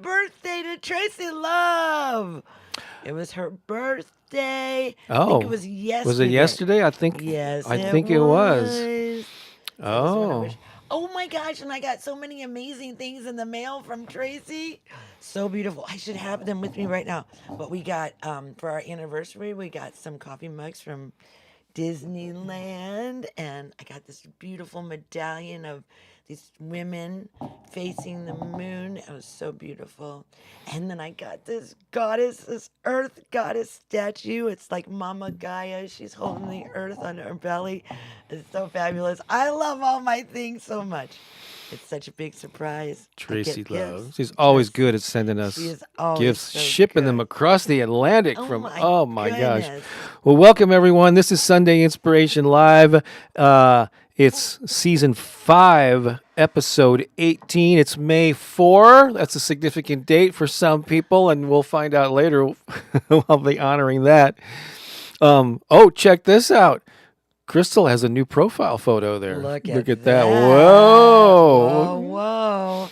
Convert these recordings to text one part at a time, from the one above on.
birthday to Tracy Love. It was her birthday. I Oh, think it was yesterday. was it yesterday? I think. Yes, I think it was. Oh. Oh my gosh, and I got so many amazing things in the mail from Tracy. So beautiful. I should have them with me right now. But we got for our anniversary, we got some coffee mugs from Disneyland, and I got this beautiful medallion of these women facing the moon. It was so beautiful. And then I got this goddess, this earth goddess statue. It's like Mama Gaia. She's holding the earth on her belly. It's so fabulous. I love all my things so much. It's such a big surprise. Tracy Love. She's always good at sending us gifts, so shipping good. them across the Atlantic Oh my gosh. goodness. Well, welcome everyone. This is Sunday Inspiration Live. It's season 5, episode 18. It's May 4. That's a significant date for some people, and we'll find out later. I'll be honoring that. Check this out. Crystal has a new profile photo there. Look at that. Whoa. Whoa.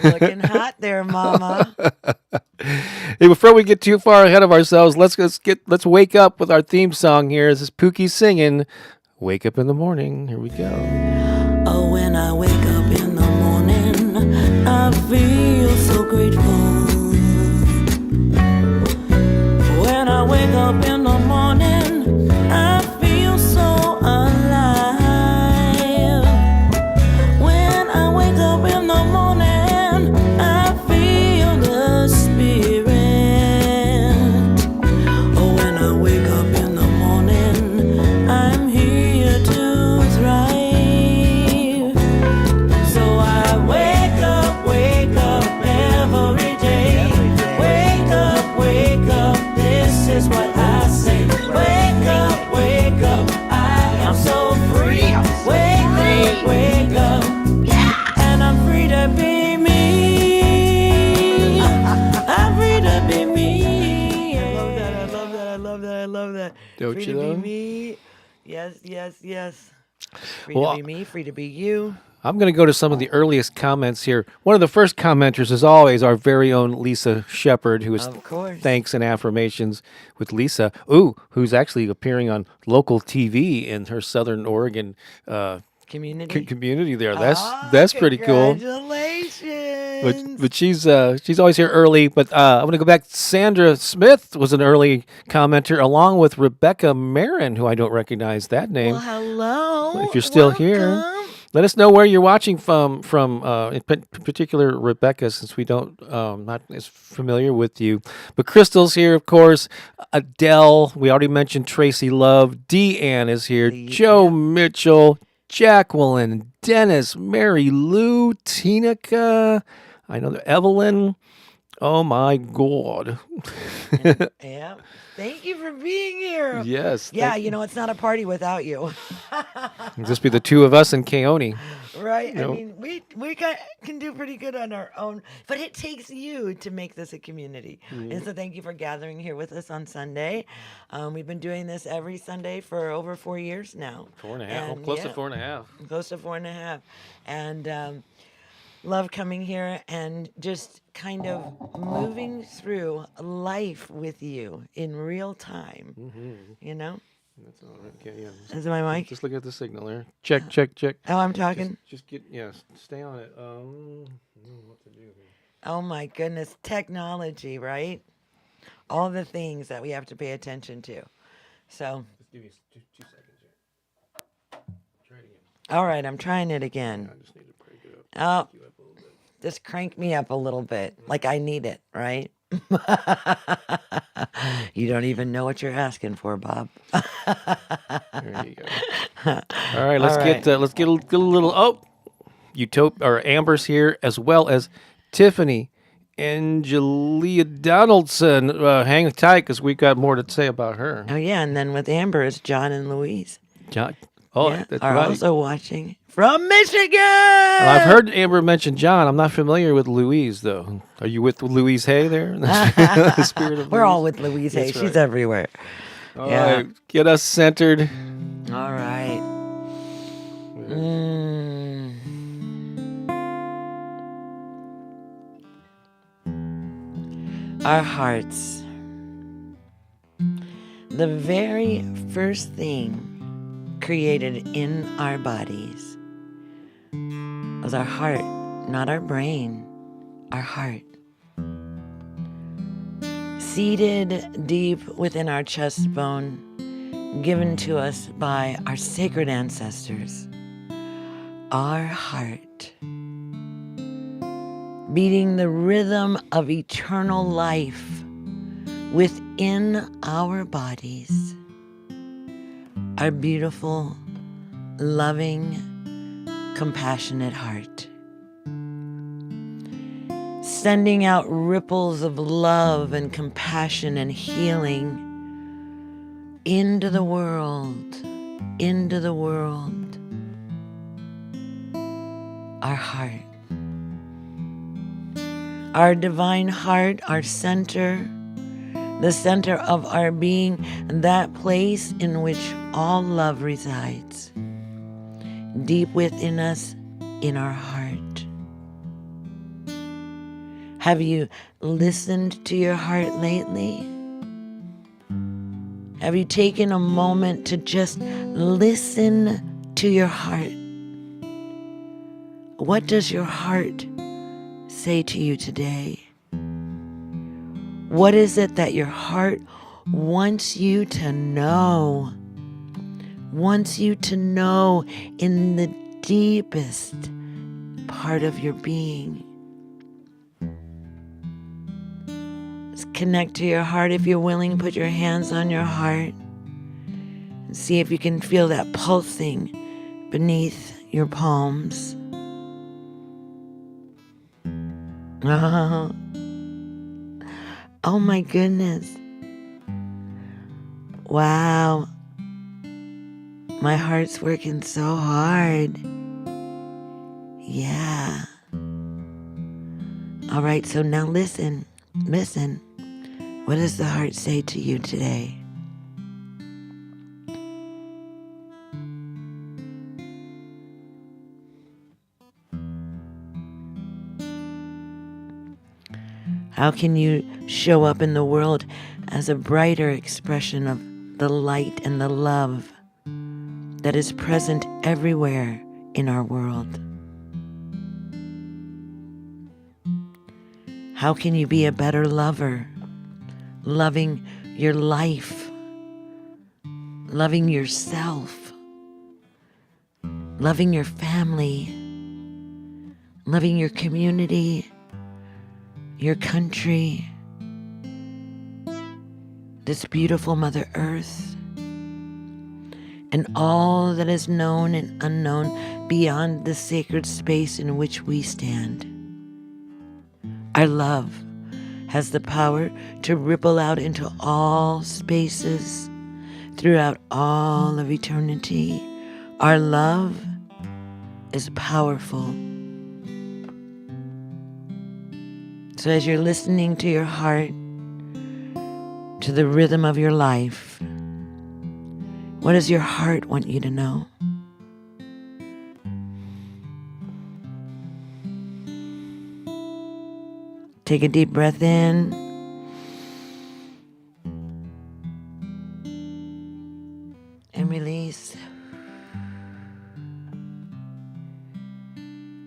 Looking hot there, Mama. Hey, before we get too far ahead of ourselves, let's wake up with our theme song here. This is Pooki singing Wake Up in the Morning. Here we go. Oh, when I wake up in the morning, I feel so grateful. When I wake up in the morning, I feel so alive. When I wake up in the morning, I feel the spirit. Oh, when I wake up in the morning, I'm here to thrive. So I wake up every day. Wake up, this is what I say. Wake up, I am so free. Wake up, and I'm free to be me. I'm free to be me. I love that. Don't free you to though? be me. Yes. Free Well, to be me, free to be you. I'm going to go to some of the earliest comments here. One of the first commenters is always our very own Lisa Shepard, who is Of course. Thanks and Affirmations with Lisa. Who's actually appeering on local TV in her Southern Oregon Community. community there. That's pretty cool. Congratulations. But she's always here early. But I'm going to go back. Sandra Smith was an early commenter, along with Rebecca Marin, who I don't recognize that name. Well, hello. If you're still here, let us know where you're watching from in particular, Rebecca, since we don't not as familiar with you. But Crystal's here, of course. Adele, we already mentioned Tracy Love. Deanne is here. Joe Mitchell, Jacqueline, Dennis, Mary Lou, Tinica. I know Evelyn. Oh my God. Yeah. Thank you for being here. Yes. Yeah, it's not a party without you. It'll just be the two of us and Keone. Right. Nope. I mean, we can do pretty good on our own, but it takes you to make this a community. And so thank you for gathering here with us on Sunday. We've been doing this every Sunday for over 4 years now. 4.5. And, Close to 4.5. Close to 4.5. And love coming here and just kind of moving through life with you in real time. That's all right. Okay, yeah. Is my mic? Just look at the signal there. Check. Oh, I'm talking. Just stay on it. I don't know what to do here. Oh my goodness, technology, right? All the things that we have to pay attention to. So, Just give me 2 seconds here. Try it again. all right, I'm trying it again. I just need to break it up. Oh, You up a little bit. just crank me up a little bit, like I need it, right? You don't even know what you're asking for, Bob. There you go. All right, let's All get right. let's get a little Amber's here, as well as Tiffany, Angelia Donaldson. Hang tight, because we got more to say about her. Oh yeah, and then with Amber, it's John and Louise. John, that's are right. also watching from Michigan. Well, I've heard Amber mention John. I'm not familiar with Louise, though. Are you with Louise Hay there? The spirit of We're Louise? all with Louise Hay. That's She's right. everywhere. All Yeah. right, get us centered. All right. our hearts. The very first thing created in our bodies was our heart, not our brain, our heart. Seated deep within our chest bone, given to us by our sacred ancestors, our heart, beating the rhythm of eternal life within our bodies, our beautiful, loving, compassionate heart, sending out ripples of love and compassion and healing into the world, our heart. Our divine heart, our center, the center of our being, that place in which all love resides, deep within us, in our heart. Have you listened to your heart lately? Have you taken a moment to just listen to your heart? What does your heart say to you today? What is it that your heart wants you to know? Wants you to know in the deepest part of your being. Just connect to your heart. If you're willing, put your hands on your heart and see if you can feel that pulsing beneath your palms. Oh my goodness. Wow. My heart's working so hard. Yeah. All right, so now listen. What does the heart say to you today? How can you show up in the world as a brighter expression of the light and the love that is present everywhere in our world? How can you be a better lover, loving your life, loving yourself, loving your family, loving your community, your country, this beautiful Mother Earth, and all that is known and unknown beyond the sacred space in which we stand? Our love has the power to ripple out into all spaces throughout all of eternity. Our love is powerful. So as you're listening to your heart, to the rhythm of your life, what does your heart want you to know? Take a deep breath in. And release.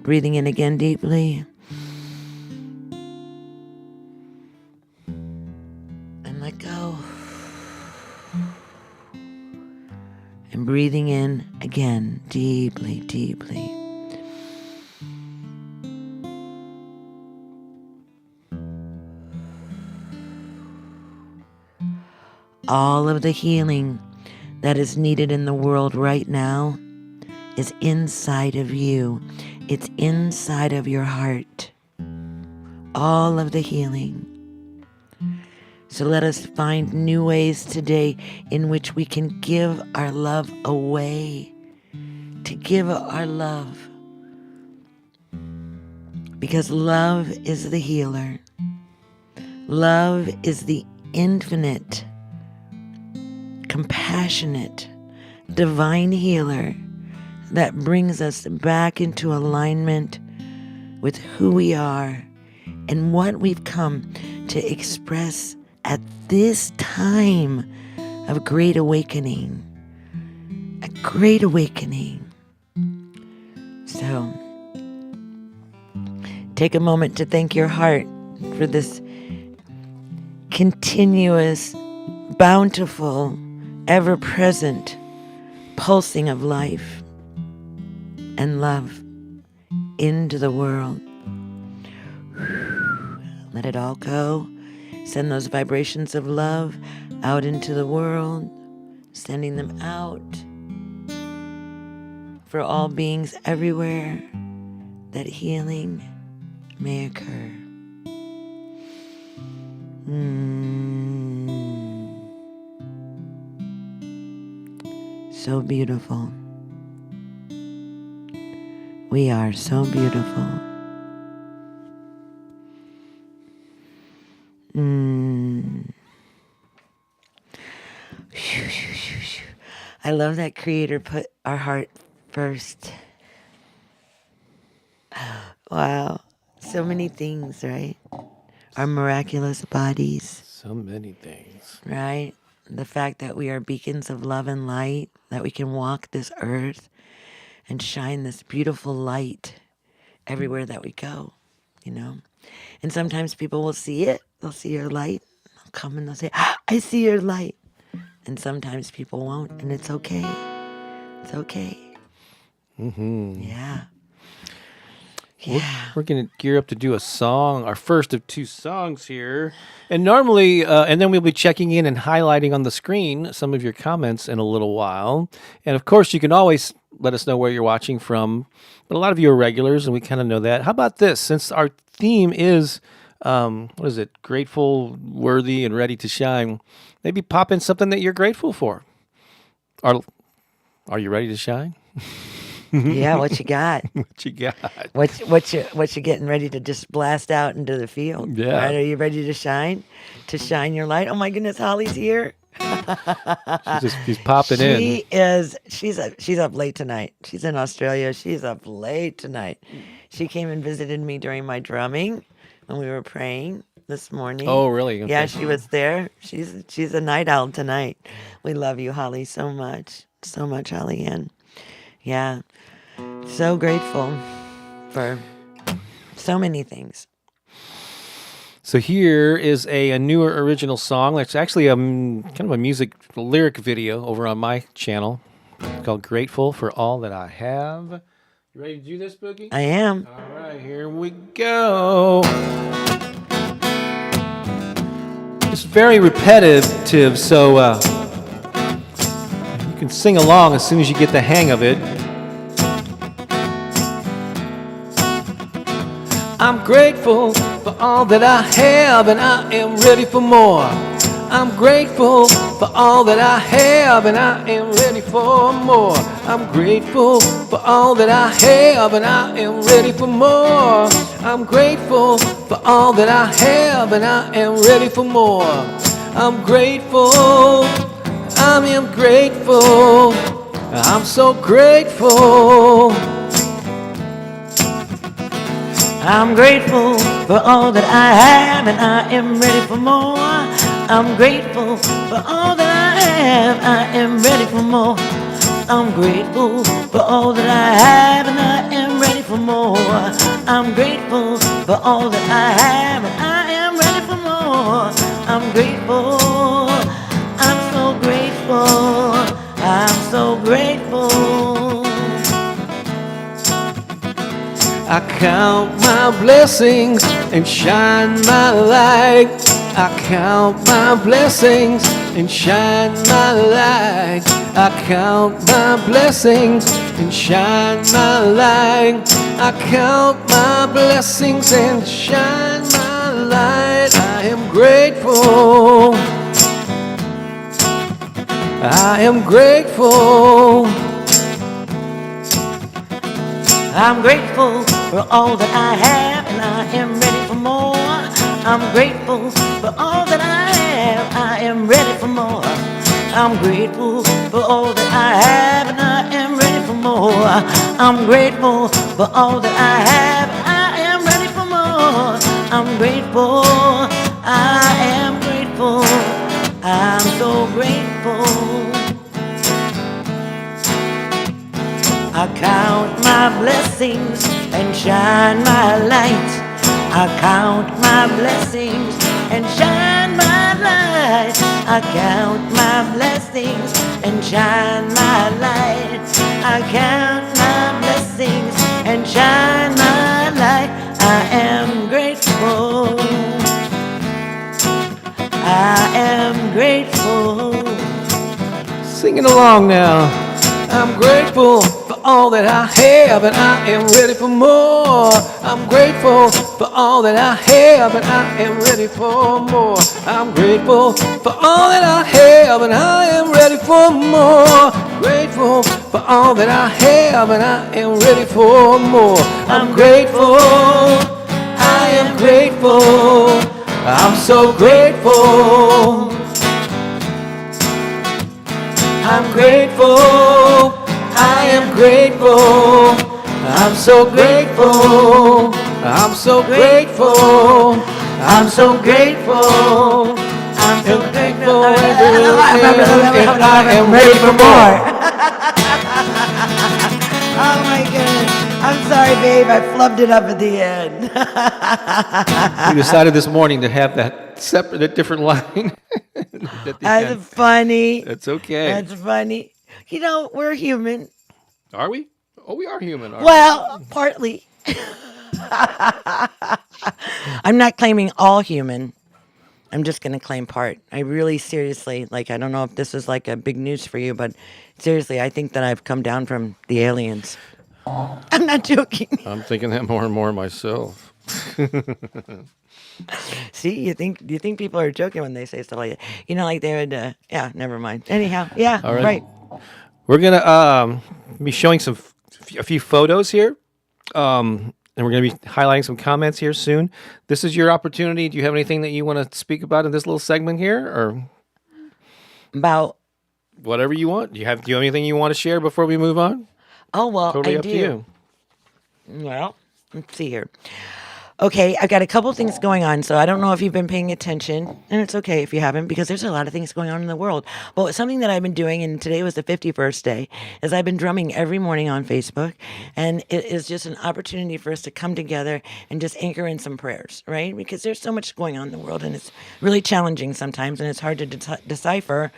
Breathing in again deeply. And let go. And breathing in again, deeply, deeply. All of the healing that is needed in the world right now is inside of you. It's inside of your heart. All of the healing. So let us find new ways today in which we can give our love away. To give our love. Because love is the healer. Love is the infinite, compassionate, divine healer that brings us back into alignment with who we are and what we've come to express at this time of great awakening. A great awakening. So, take a moment to thank your heart for this continuous, bountiful, ever-present pulsing of life and love into the world. Let it all go. Send those vibrations of love out into the world, sending them out for all beings everywhere, that healing may occur. So beautiful. We are so beautiful. I love that Creator put our heart first. Wow. So many things, right? Our miraculous bodies. So many things. Right? The fact that we are beacons of love and light, that we can walk this earth and shine this beautiful light everywhere that we go, you know? And sometimes people will see it. They'll see your light. They'll come and they'll say, I see your light. And sometimes people won't, and it's okay. It's okay. Yeah. We're going to gear up to do a song, our first of 2 songs here. And normally, and then we'll be checking in and highlighting on the screen some of your comments in a little while. And of course, you can always let us know where you're watching from. But a lot of you are regulars, and we kind of know that. How about this? Since our theme is, what is it? Grateful, worthy, and ready to shine. Maybe pop in something that you're grateful for. Are you ready to shine? Yeah, what you got? What you got? What you getting ready to just blast out into the field? Yeah. Right? Are you ready to shine? To shine your light? Oh my goodness, Holly's here. She's popping in. She's up late tonight. She's in Australia. She's up late tonight. She came and visited me during my drumming when we were praying this morning. Oh, really? Okay. Yeah, she was there. She's a night owl tonight. We love you, Holly, so much. So much, Holly Ann. Yeah. So grateful for so many things. So here is a newer original song. It's actually a kind of a lyric video over on my channel. It's called Grateful for All That I Have. You ready to do this, Pooki? I am. All right, here we go. It's very repetitive, so you can sing along as soon as you get the hang of it. I'm grateful for all that I have, and I am ready for more. I'm grateful for all that I have, and I am ready for more. I'm grateful for all that I have, and I am ready for more. I'm grateful for all that I have, and I am ready for more. I'm grateful, I am grateful, I'm so grateful. I'm grateful for all that I have, and I am ready for more. I'm grateful for all that I have, I am ready for more. I'm grateful for all that I have, and I am ready for more. I'm grateful for all that I have, and I am ready for more. I'm grateful, I'm so grateful, I'm so grateful. I count my blessings and shine my light. I count my blessings and shine my light. I count my blessings and shine my light. I count my blessings and shine my light. I am grateful. I am grateful. I'm grateful for all that I have, and I am ready for more. I'm grateful for all that I have, I am ready for more. I'm grateful for all that I have, and I am ready for more. I'm grateful for all that I have, I am ready for more. I'm grateful, I am grateful. I'm so grateful. I count my blessings and shine my light. I count my blessings and shine my light. I count my blessings and shine my light. I count my blessings and shine my light. I am grateful. I am grateful. Singing along now. I'm grateful for all that I have, and I am ready for more. I'm grateful for all that I have, and I am ready for more. I'm grateful for all that I have, and I am ready for more. Grateful for all that I have, and I am ready for more. I'm grateful. I am grateful. I'm so grateful. I'm grateful, I am grateful, I'm so grateful, I'm so grateful, I'm so grateful, I'm so grateful, and I am ready for more. Oh my goodness. I'm sorry, babe. I flubbed it up at the end. We decided this morning to have that separate, a different line at the That's end. funny. That's okay. That's funny. You know, we're human. Are we? Oh, we are human. Aren't Well, partly. I'm not claiming all human. I'm just going to claim part. I really seriously, like, I don't know if this is like a big news for you, but seriously, I think that I've come down from the aliens. I'm not joking. I'm thinking that more and more myself. See, you think people are joking when they say stuff like that. You know, like they would, yeah, never mind. Anyhow, yeah, All right. right. We're gonna be showing a few photos here, and we're gonna be highlighting some comments here soon. This is your opportunity. Do you have anything that you want to speak about in this little segment here, or About, whatever you want? Do you have anything you want to share before we move on? oh, well, Totally I up do. to you. Well, let's see here. Okay, I've got a couple things going on, so I don't know if you've been paying attention, and it's okay if you haven't, because there's a lot of things going on in the world. But something that I've been doing, and today was the 51st day, is I've been drumming every morning on Facebook, and it is just an opportunity for us to come together and just anchor in some prayers, right? Because there's so much going on in the world, and it's really challenging sometimes, and it's hard to decipher.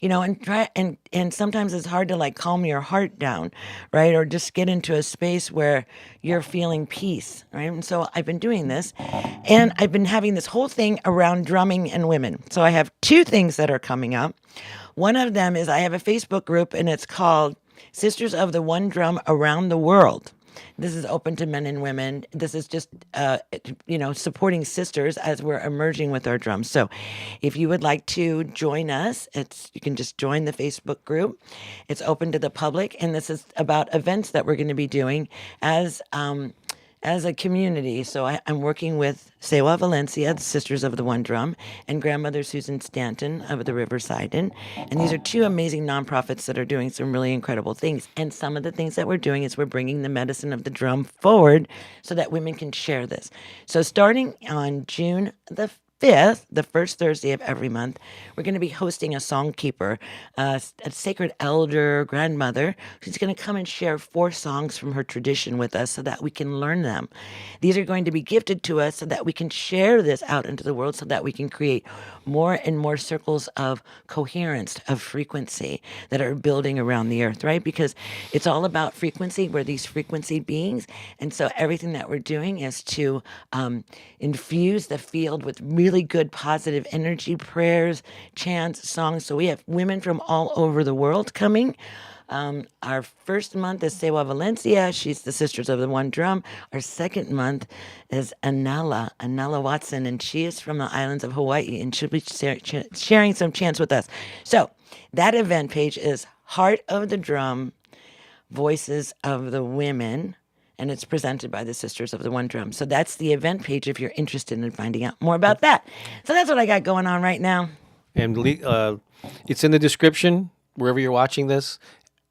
You know, and sometimes it's hard to like calm your heart down, right? Or just get into a space where you're feeling peace, right? And so I've been doing this, and I've been having this whole thing around drumming and women. So I have two things that are coming up. One of them is I have a Facebook group, and it's called Sisters of the One Drum Around the World. This is open to men and women. This is just, supporting sisters as we're emerging with our drums. So if you would like to join us, you can just join the Facebook group. It's open to the public, and this is about events that we're going to be doing as a community. So I'm working with Sewa Valencia, the Sisters of the One Drum, and Grandmother Susan Stanton of the Riverside Inn. And these are two amazing nonprofits that are doing some really incredible things. And some of the things that we're doing is we're bringing the medicine of the drum forward so that women can share this. So starting on June the 5th, the first Thursday of every month, we're going to be hosting a songkeeper, a sacred elder grandmother, who's going to come and share 4 songs from her tradition with us so that we can learn them. These are going to be gifted to us so that we can share this out into the world so that we can create more and more circles of coherence, of frequency that are building around the earth, right? Because it's all about frequency. We're these frequency beings. And so everything that we're doing is to infuse the field with really good positive energy, prayers, chants, songs. So we have women from all over the world coming. Our first month is Sewa Valencia. She's the Sisters of the One Drum. Our second month is Anala Watson, and she is from the islands of Hawaii, and she'll be sharing some chants with us. So that event page is Heart of the Drum, Voices of the Women, and it's presented by the Sisters of the One Drum. So that's the event page if you're interested in finding out more about that. So that's what I got going on right now. And it's in the description wherever you're watching this,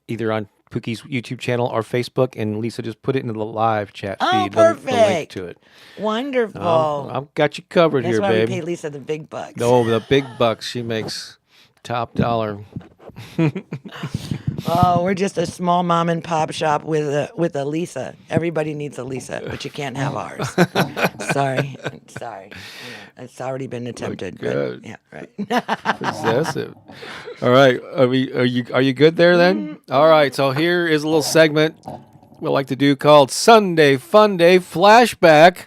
either on Pooki's YouTube channel or Facebook, and Lisa just put it into the live chat Oh, feed. The link perfect. to it. Wonderful. I've got you covered That's here, why babe. we pay Lisa the big bucks. Oh, the big bucks. She makes top dollar. Oh, we're just a small mom and pop shop with a Lisa. Everybody needs a Lisa, but you can't have ours. Sorry. It's already been attempted. But, good. yeah, right. Possessive. All right. Are you good there then? All right. So here is a little segment we like to do called Sunday Funday Flashback.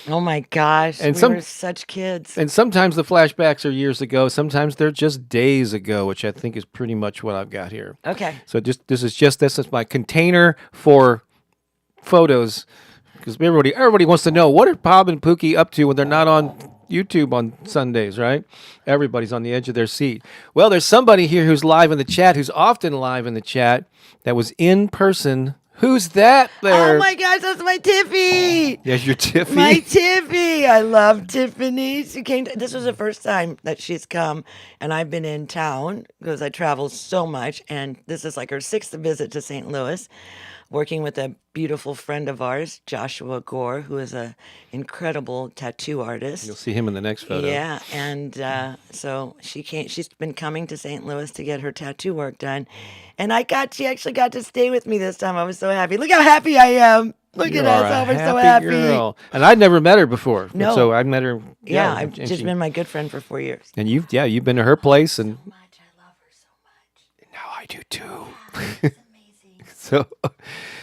Oh my gosh, And we were such kids. And sometimes the flashbacks are years ago. Sometimes they're just days ago, which I think is pretty much what I've got here. Okay. So this is my container for photos, because everybody wants to know, what are Bob and Pooki up to when they're not on YouTube on Sundays, right? Everybody's on the edge of their seat. Well, there's somebody here who's live in the chat, who's often live in the chat, that was in person. Who's that there? Oh my gosh, that's my Tiffy. Yes, your Tiffy. My Tiffy. I love Tiffany. She came. This was the first time that she's come, and I've been in town because I travel so much. And this is like her 6th visit to St. Louis, working with a beautiful friend of ours, Joshua Gore, who is an incredible tattoo artist. You'll see him in the next photo. Yeah, and so she came. She's been coming to St. Louis to get her tattoo work done, and she actually got to stay with me this time. I was so happy. Look how happy I am. Look at us, oh, we're so happy. Girl. And I'd never met her before. No. So I met her. Yeah, I've just been my good friend for 4 years. And you've been to her place, and Much, I love her so much. now I do too. It's amazing. So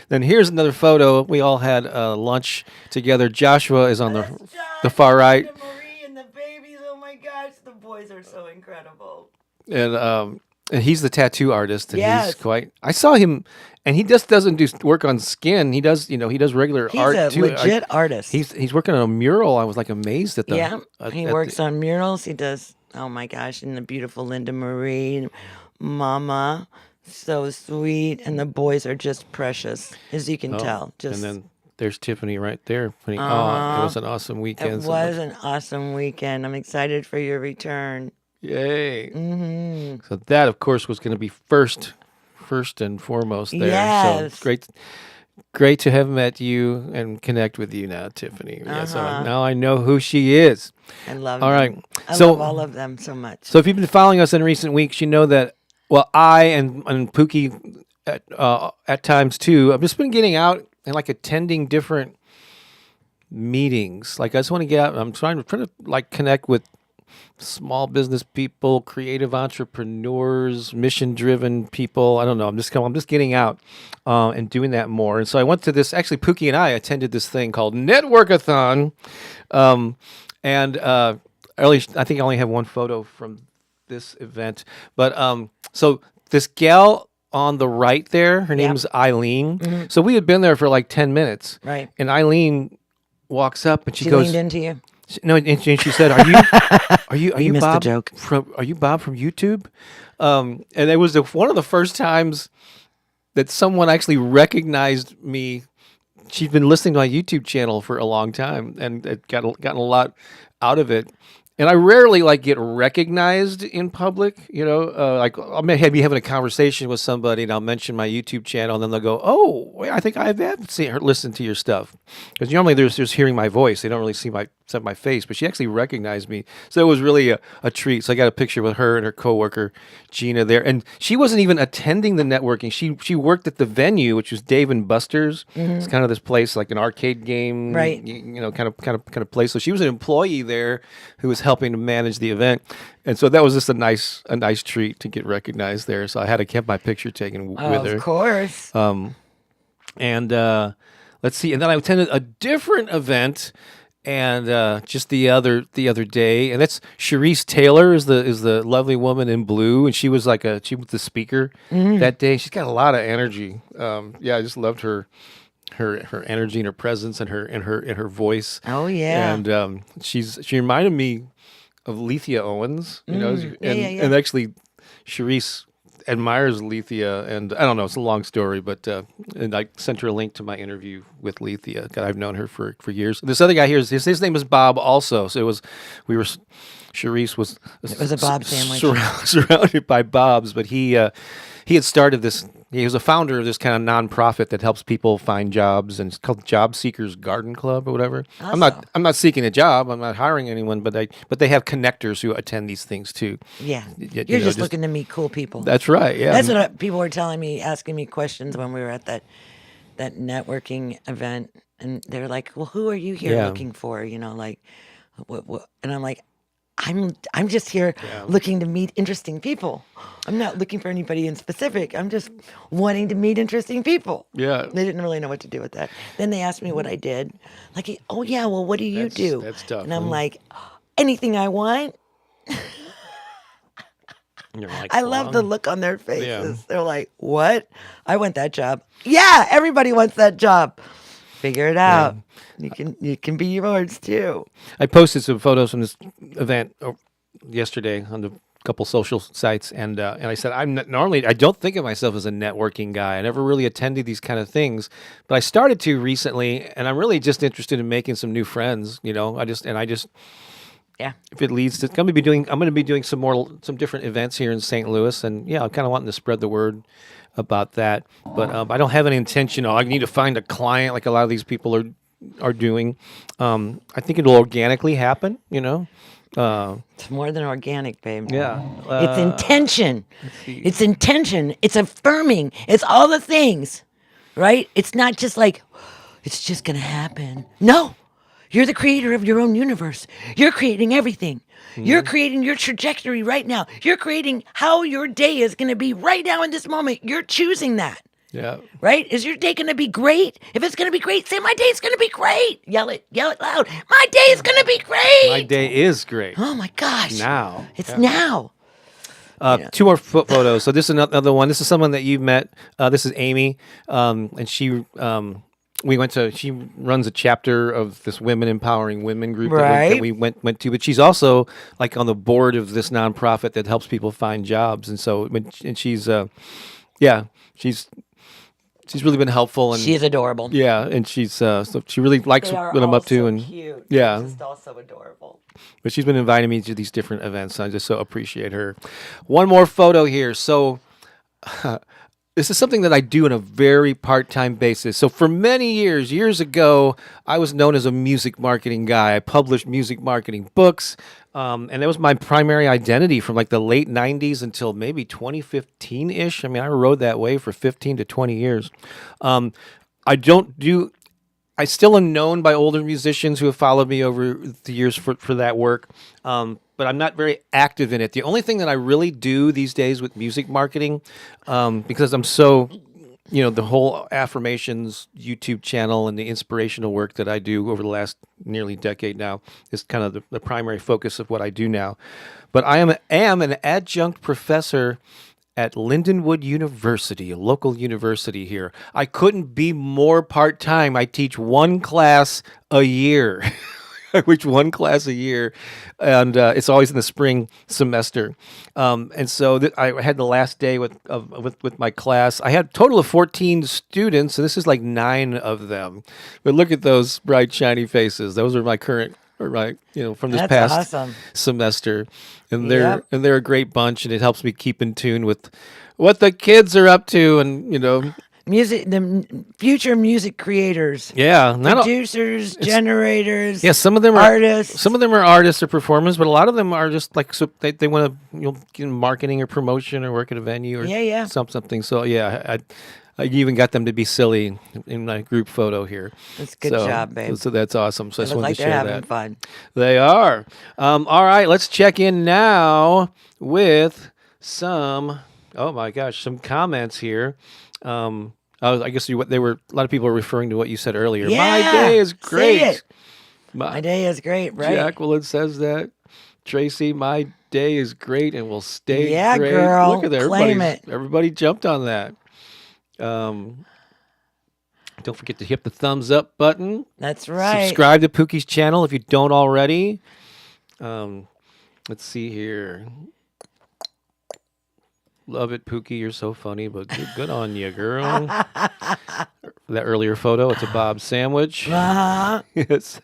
then here's another photo. We all had lunch together. Joshua is on the far right. And Marie and the babies. Oh my gosh, the boys are so incredible. And he's the tattoo artist, and Yes. I saw him, and he just doesn't do work on skin. He does regular He's art a too. legit artist. He's working on a mural. I was like amazed at the. Yeah, he at works on murals. He does. Oh my gosh, and the beautiful Linda Marie, Mama, so sweet, and the boys are just precious, as you can tell. Just And then there's Tiffany right there. It was an awesome it weekend. was an awesome weekend. I'm excited for your return. Yay! Mm-hmm. So that, of course, was going to be first and foremost there. Yes. So great to have met you and connect with you now, Tiffany. Yeah, so now I know who she is. I love All them. right. I So- love all of them so much. So if you've been following us in recent weeks, you know that, well, I and Pooki at times too, I've just been getting out and like attending different meetings. Like I just want to get out. I'm trying to like connect with small business people, creative entrepreneurs, mission-driven people. I don't know. I'm just getting out and doing that more. And so I went to this. Actually, Pooki and I attended this thing called Networkathon, and I think I only have one photo from this event. But so this gal on the right there, her name's Eileen. Mm-hmm. So we had been there for like 10 minutes, Right. And Eileen walks up and she She goes, leaned into you. no, and she said, "Are you missed the Bob joke. Are you Bob from YouTube?" And it was one of the first times that someone actually recognized me. She'd been listening to my YouTube channel for a long time and had gotten a lot out of it. And I rarely like get recognized in public, like I may be having a conversation with somebody and I'll mention my YouTube channel and then they'll go, "Oh, wait, I think I have seen her listen to your stuff." Because normally they're just hearing my voice. They don't really see my face, but she actually recognized me. So it was really a treat. So I got a picture with her and her coworker, Gina, there. And she wasn't even attending the networking. She worked at the venue, which was Dave and Buster's. It's kind of this place, like an arcade game, Right. kind of place. So she was an employee there who was helping to manage the event. And so that was just a nice treat to get recognized there. So I had to keep my picture taken with her. Of course. And let's see. And then I attended a different event, and just the other day, and that's Sharice Taylor is the lovely woman in blue, and she was the speaker that day. She's got a lot of energy. I just loved her energy and her presence and her voice. Oh yeah. And she reminded me of Lethea Owens, and actually Sharice admires Lethea, and I don't know, it's a long story, but and I sent her a link to my interview with Lethea. I've known her for years. This other guy here, his name is Bob also, so Sharice was It was a Bob sandwich. surrounded by Bobs, but he had started this he was a founder of this kind of nonprofit that helps people find jobs, and it's called Job Seekers Garden Club or whatever. Awesome. I'm not seeking a job. I'm not hiring anyone, but they have connectors who attend these things too. Yeah. You You're know, just looking to meet cool people. That's right. Yeah. That's what people were telling me, asking me questions when we were at that networking event, and they were like, "Well, who are you here Yeah. looking for?" You know, like, what? And I'm like, I'm just here looking to meet interesting people. I'm not looking for anybody in specific. I'm just wanting to meet interesting people. Yeah. They didn't really know what to do with that. Then they asked me what I did. Like, oh yeah, well, what do you do? That's tough. And I'm like, anything I want. And you're like, I love well, the look on their faces. Yeah. They're like, what? I want that job. Yeah, everybody wants that job. Figure it out. You can be yours too. I posted some photos from this event yesterday on a couple social sites, and I said I don't think of myself as a networking guy. I never really attended these kind of things, but I started to recently, and I'm really just interested in making some new friends. You know, Yeah. if it leads to, I'm going to be doing some different events here in St. Louis, and yeah, I'm kind of wanting to spread the word about that. But I don't have any intention. I need to find a client like a lot of these people are doing. I think it'll organically happen. You know. It's more than organic, babe. Yeah. It's intention. It's intention. It's affirming. It's all the things, right? It's not just like, it's just going to happen. No. You're the creator of your own universe. You're creating everything. You're creating your trajectory right now. You're creating how your day is going to be right now in this moment. You're choosing that. Yeah. Right? Is your day going to be great? If it's going to be great, say my day's going to be great. Yell it loud. My day is going to be great. My day is great. Oh my gosh. Now. It's now. Two more photos. So this is another one. This is someone that you met. This is Amy, and she she runs a chapter of this Women Empowering Women group that we went to, but she's also like on the board of this nonprofit that helps people find jobs, and so she's she's really been helpful, and She's adorable. yeah, and she's so she really likes what I'm up to, and cute. yeah. They're just also adorable. But she's been inviting me to these different events, and I just so appreciate her. One more photo here. So this is something that I do on a very part-time basis. So for many years ago, I was known as a music marketing guy. I published music marketing books, and that was my primary identity from like the late 90s until maybe 2015-ish. I mean, I rode that way for 15 to 20 years. I still am known by older musicians who have followed me over the years for that work, but I'm not very active in it. The only thing that I really do these days with music marketing, because I'm so, the whole Affirmations YouTube channel and the inspirational work that I do over the last nearly decade now is kind of the primary focus of what I do now. But I am an adjunct professor at Lindenwood University, a local university here. I couldn't be more part-time. I teach one class a year. I teach one class a year, and it's always in the spring semester. And so I had the last day with my class. I had a total of 14 students, and this is like 9 of them. But look at those bright, shiny faces. Those are my current, from this That's past awesome. semester. And they're a great bunch, and it helps me keep in tune with what the kids are up to, and the future music creators. Yeah, Producers, generators. Yeah, some of them are artists. Some of them are artists or performers, but a lot of them are just like they want to get marketing or promotion or work at a venue or something. So yeah, I even got them to be silly in my group photo here. That's good job, babe. So that's awesome. So I just wanted to share they're that. having fun. They are. All right, let's check in now with some comments here. I guess a lot of people are referring to what you said earlier. Yeah, my day is great. Say it. My day is great, right? Jacqueline says that. Tracy, my day is great and will stay great. Yeah, girl. Look at that. Claim it. Everybody jumped on that. Don't forget to hit the thumbs up button. That's right. Subscribe to Pooki's channel if you don't already. Let's see here. Love it, Pooki. You're so funny, but good on you, girl. That earlier photo, it's a Bob sandwich. Uh-huh. It's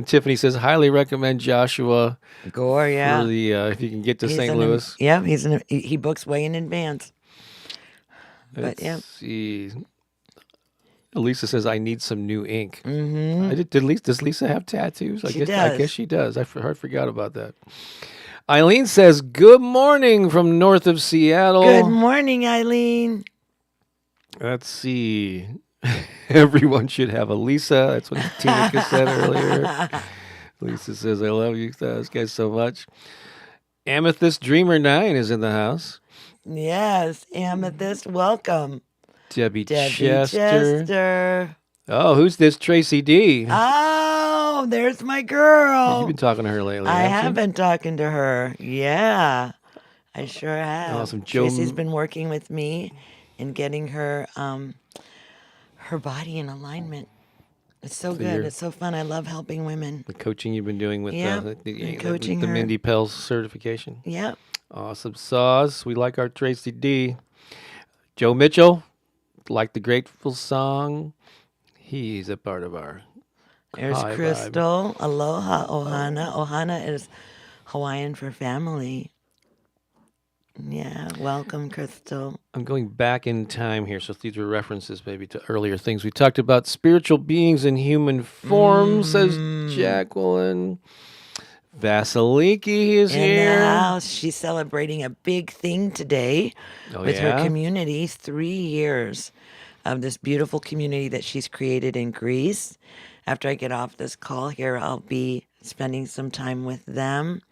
Tiffany says highly recommend Joshua Gore, yeah. for the if you can get to St. Louis. Yeah, he books way in advance. But yeah. Let's see. Lisa says, I need some new ink. Mm-hmm. Does Lisa have tattoos? She I does. guess she does. I forgot about that. Eileen says, good morning from north of Seattle. Good morning, Eileen. Let's see. Everyone should have a Lisa. That's what Tina said earlier. Lisa says, I love you guys so much. Amethyst Dreamer 9 is in the house. Yes, Amethyst, welcome. Debbie Chester. Oh, who's this Tracy D? Oh, there's my girl. You've been talking to her lately, I haven't you? have been talking to her. Yeah, I sure have. Awesome. Tracy's been working with me in getting her her body in alignment. It's so good. It's so fun. I love helping women. The coaching you've been doing with coaching the her. Mindy Pelz certification. Yep. Awesome sauce. We like our Tracy D. Joe Mitchell, like the Grateful song. He's a part of our There's high Crystal. vibe. Aloha, Ohana. Ohana is Hawaiian for family. Yeah, welcome, Crystal. I'm going back in time here, so these are references maybe to earlier things we talked about. Spiritual beings in human form, says Jacqueline. Vasiliki is in here. the house. She's celebrating a big thing today with her community. 3 years of this beautiful community that she's created in Greece. After I get off this call here, I'll be spending some time with them.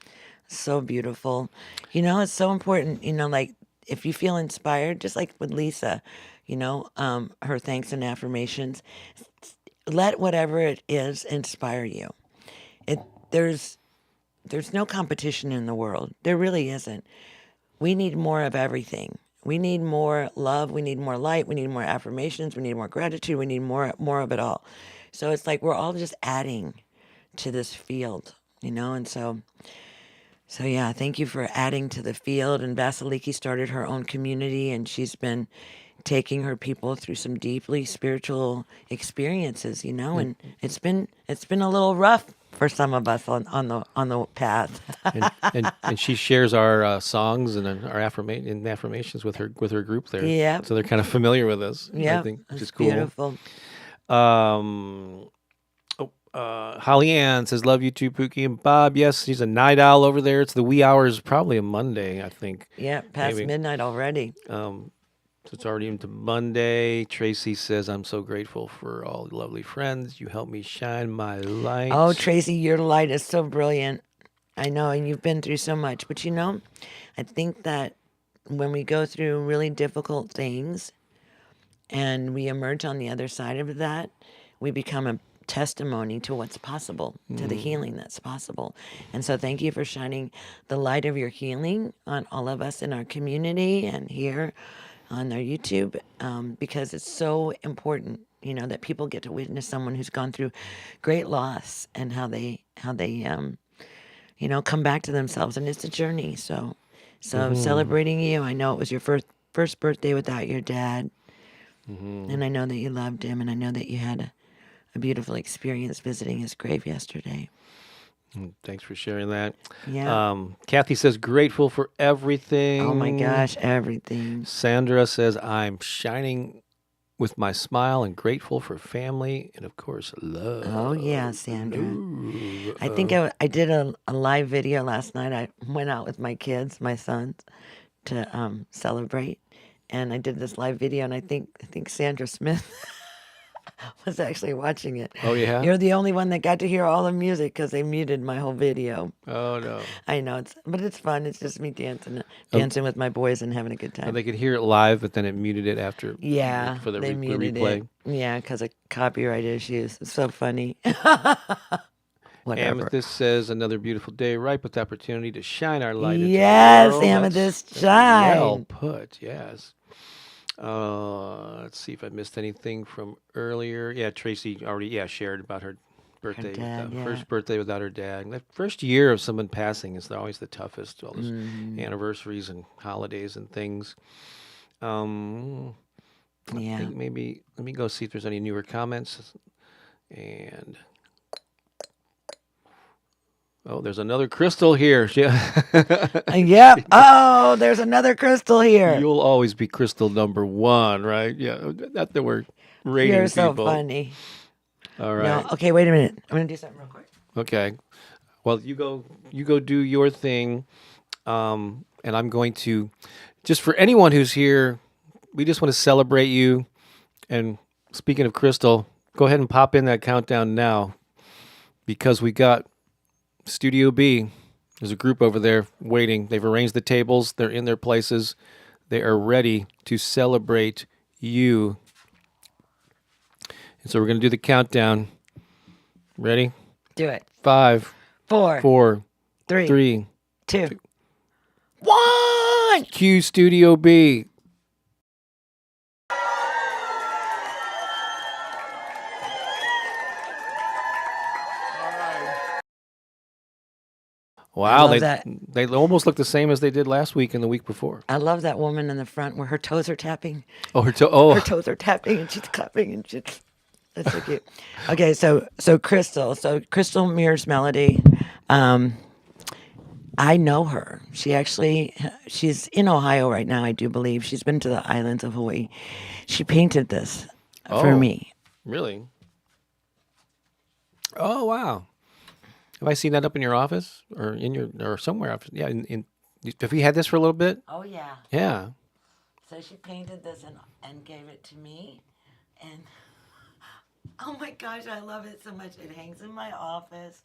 So beautiful. You know, it's so important, you know, like if you feel inspired, just like with Lisa, you know, her thanks and affirmations, let whatever it is inspire you. There's no competition in the world. There really isn't. We need more of everything. We need more love. We need more light. We need more affirmations. We need more gratitude. We need more of it all. So it's like we're all just adding to this field, you know? And so yeah, thank you for adding to the field. And Vasiliki started her own community, and she's been taking her people through some deeply spiritual experiences, you know? And it's been a little rough for some of us on the path. and she shares our songs and our affirmations with her group there. Yeah. So they're kind of familiar with us. Yeah, I think, which it's is cool. beautiful. Holly Ann says, love you too, Pooki and Bob. Yes, she's a night owl over there. It's the wee hours, probably a Monday, I think. Yeah, past midnight already. So it's already into Monday. Tracy says, I'm so grateful for all the lovely friends. You help me shine my light. Oh, Tracy, your light is so brilliant. I know, and you've been through so much. But you know, I think that when we go through really difficult things and we emerge on the other side of that, we become a testimony to what's possible, to the healing that's possible. And so thank you for shining the light of your healing on all of us in our community and here on our YouTube, because it's so important, you know, that people get to witness someone who's gone through great loss and how they you know, come back to themselves. And it's a journey. So celebrating you. I know it was your first birthday without your dad. And I know that you loved him, and I know that you had a beautiful experience visiting his grave yesterday. Thanks for sharing that. Yeah. Kathy says, grateful for everything. Oh my gosh, everything. Sandra says, I'm shining with my smile and grateful for family and, of course, love. Oh, yeah, Sandra. I think I did a live video last night. I went out with my kids, my sons, to celebrate. And I did this live video, and I think Sandra Smith was actually watching it. Oh, yeah? You're the only one that got to hear all the music because they muted my whole video. Oh, no. I know, but it's fun. It's just me dancing with my boys and having a good time. And they could hear it live, but then it muted it after. Yeah, for the they muted replay. it. Yeah, because of copyright issues. It's so funny. Whatever. Amethyst says, another beautiful day, ripe with opportunity to shine our light into Yes, the world. Amethyst, That's shine. well put, yes. Let's see if I missed anything from earlier. Yeah, Tracy already shared about her birthday, dad, first birthday without her dad. And the first year of someone passing is always the toughest. All those anniversaries and holidays and things. I think maybe let me go see if there's any newer comments. And Oh, there's another crystal here. Yep. Oh, there's another crystal here. You'll always be crystal number 1, right? Yeah, not that we're rating You're so people. funny. All right. No, okay, wait a minute. I'm gonna do something real quick. Okay. Well, you go do your thing, and I'm going to just for anyone who's here, we just want to celebrate you. And speaking of crystal, go ahead and pop in that countdown now, because we got Studio B. There's a group over there waiting. They've arranged the tables. They're in their places. They are ready to celebrate you. And so we're going to do the countdown. Ready? Do it. 5, 4, 4, 3, 3. 2, 1. Cue Studio B. Wow, love that. they almost look the same as they did last week and the week before. I love that woman in the front where her toes are tapping. Oh, Her toes are tapping and she's clapping and she's. That's so cute. Okay, so Crystal mirrors Melody. I know her. She's in Ohio right now, I do believe. She's been to the islands of Hawaii. She painted this for me. Really? Oh, wow. Have I seen that up in your office or or somewhere? Yeah, have you had this for a little bit? Oh yeah. Yeah. So she painted this and gave it to me, and oh my gosh, I love it so much. It hangs in my office.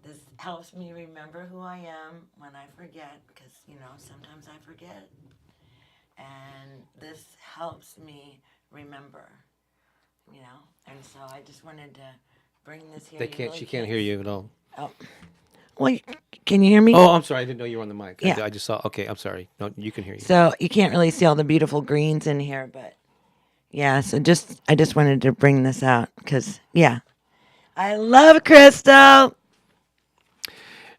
This helps me remember who I am when I forget, because sometimes I forget, and this helps me remember. And so I just wanted to bring this here. She can't hear you at all. Oh. Well, can you hear me? Oh, I'm sorry. I didn't know you were on the mic. Yeah. I just saw. Okay, I'm sorry. No, you can hear you. So you can't really see all the beautiful greens in here, but yeah. So I just wanted to bring this out because I love Crystal.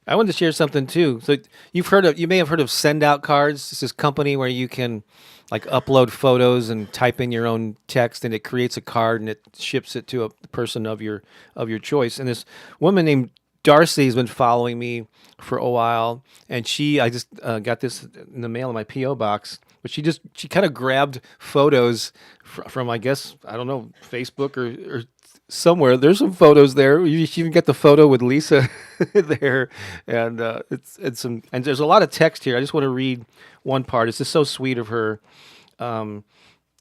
I wanted to share something too. So you may have heard of Send Out Cards. It's this company where you can like upload photos and type in your own text, and it creates a card and it ships it to a person of your choice. And this woman named Darcy has been following me for a while, and I just got this in the mail in my P.O. box. But she kind of grabbed photos from I guess, I don't know, Facebook or somewhere. There's some photos there. You even get the photo with Lisa there, and and there's a lot of text here. I just want to read one part. It's just so sweet of her. So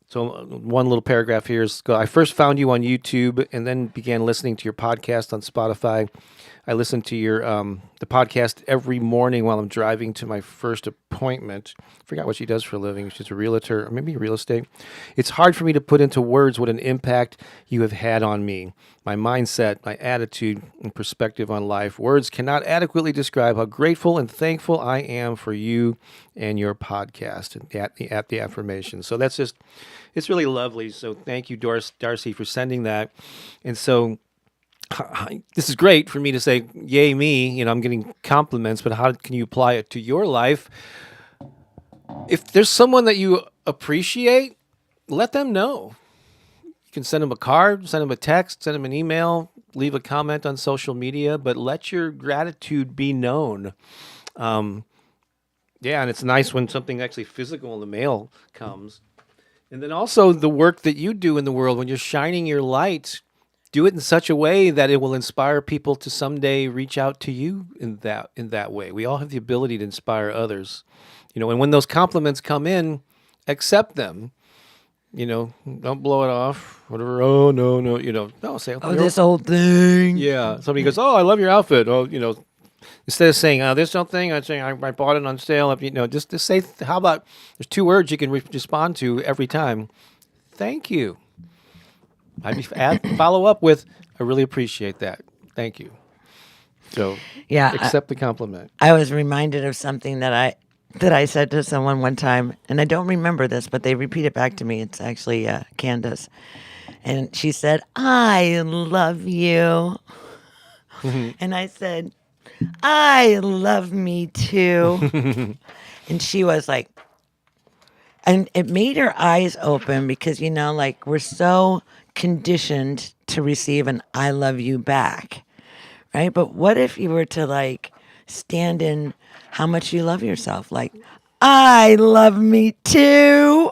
one little paragraph here is, I first found you on YouTube and then began listening to your podcast on Spotify. I listen to your the podcast every morning while I'm driving to my first appointment. I forgot what she does for a living. She's a realtor, or maybe real estate. It's hard for me to put into words what an impact you have had on me, my mindset, my attitude, and perspective on life. Words cannot adequately describe how grateful and thankful I am for you and your podcast at the Affirmations. So it's really lovely. So thank you, Darcy, for sending that. And so this is great for me to say, yay me, I'm getting compliments, but how can you apply it to your life? If there's someone that you appreciate, let them know. You can send them a card, send them a text, send them an email, leave a comment on social media, but let your gratitude be known. And it's nice when something actually physical in the mail comes. And then also the work that you do in the world, when you're shining your light, do it in such a way that it will inspire people to someday reach out to you in that way. We all have the ability to inspire others, and when those compliments come in, accept them. Don't blow it off. Whatever. Oh no, no. Say, This old thing. Yeah. Somebody goes, oh, I love your outfit. Oh, instead of saying, oh, this old thing, I'm saying I bought it on sale. Just to say, how about there's 2 words you can respond to every time. Thank you. Follow up with, I really appreciate that. Thank you. So accept the compliment. I was reminded of something that I said to someone one time, and I don't remember this, but they repeat it back to me. It's actually Candace. And she said, I love you. And I said, I love me too. And she was like, and it made her eyes open because, we're so conditioned to receive an I love you back, right? But what if you were to like stand in how much you love yourself? Like, I love me too.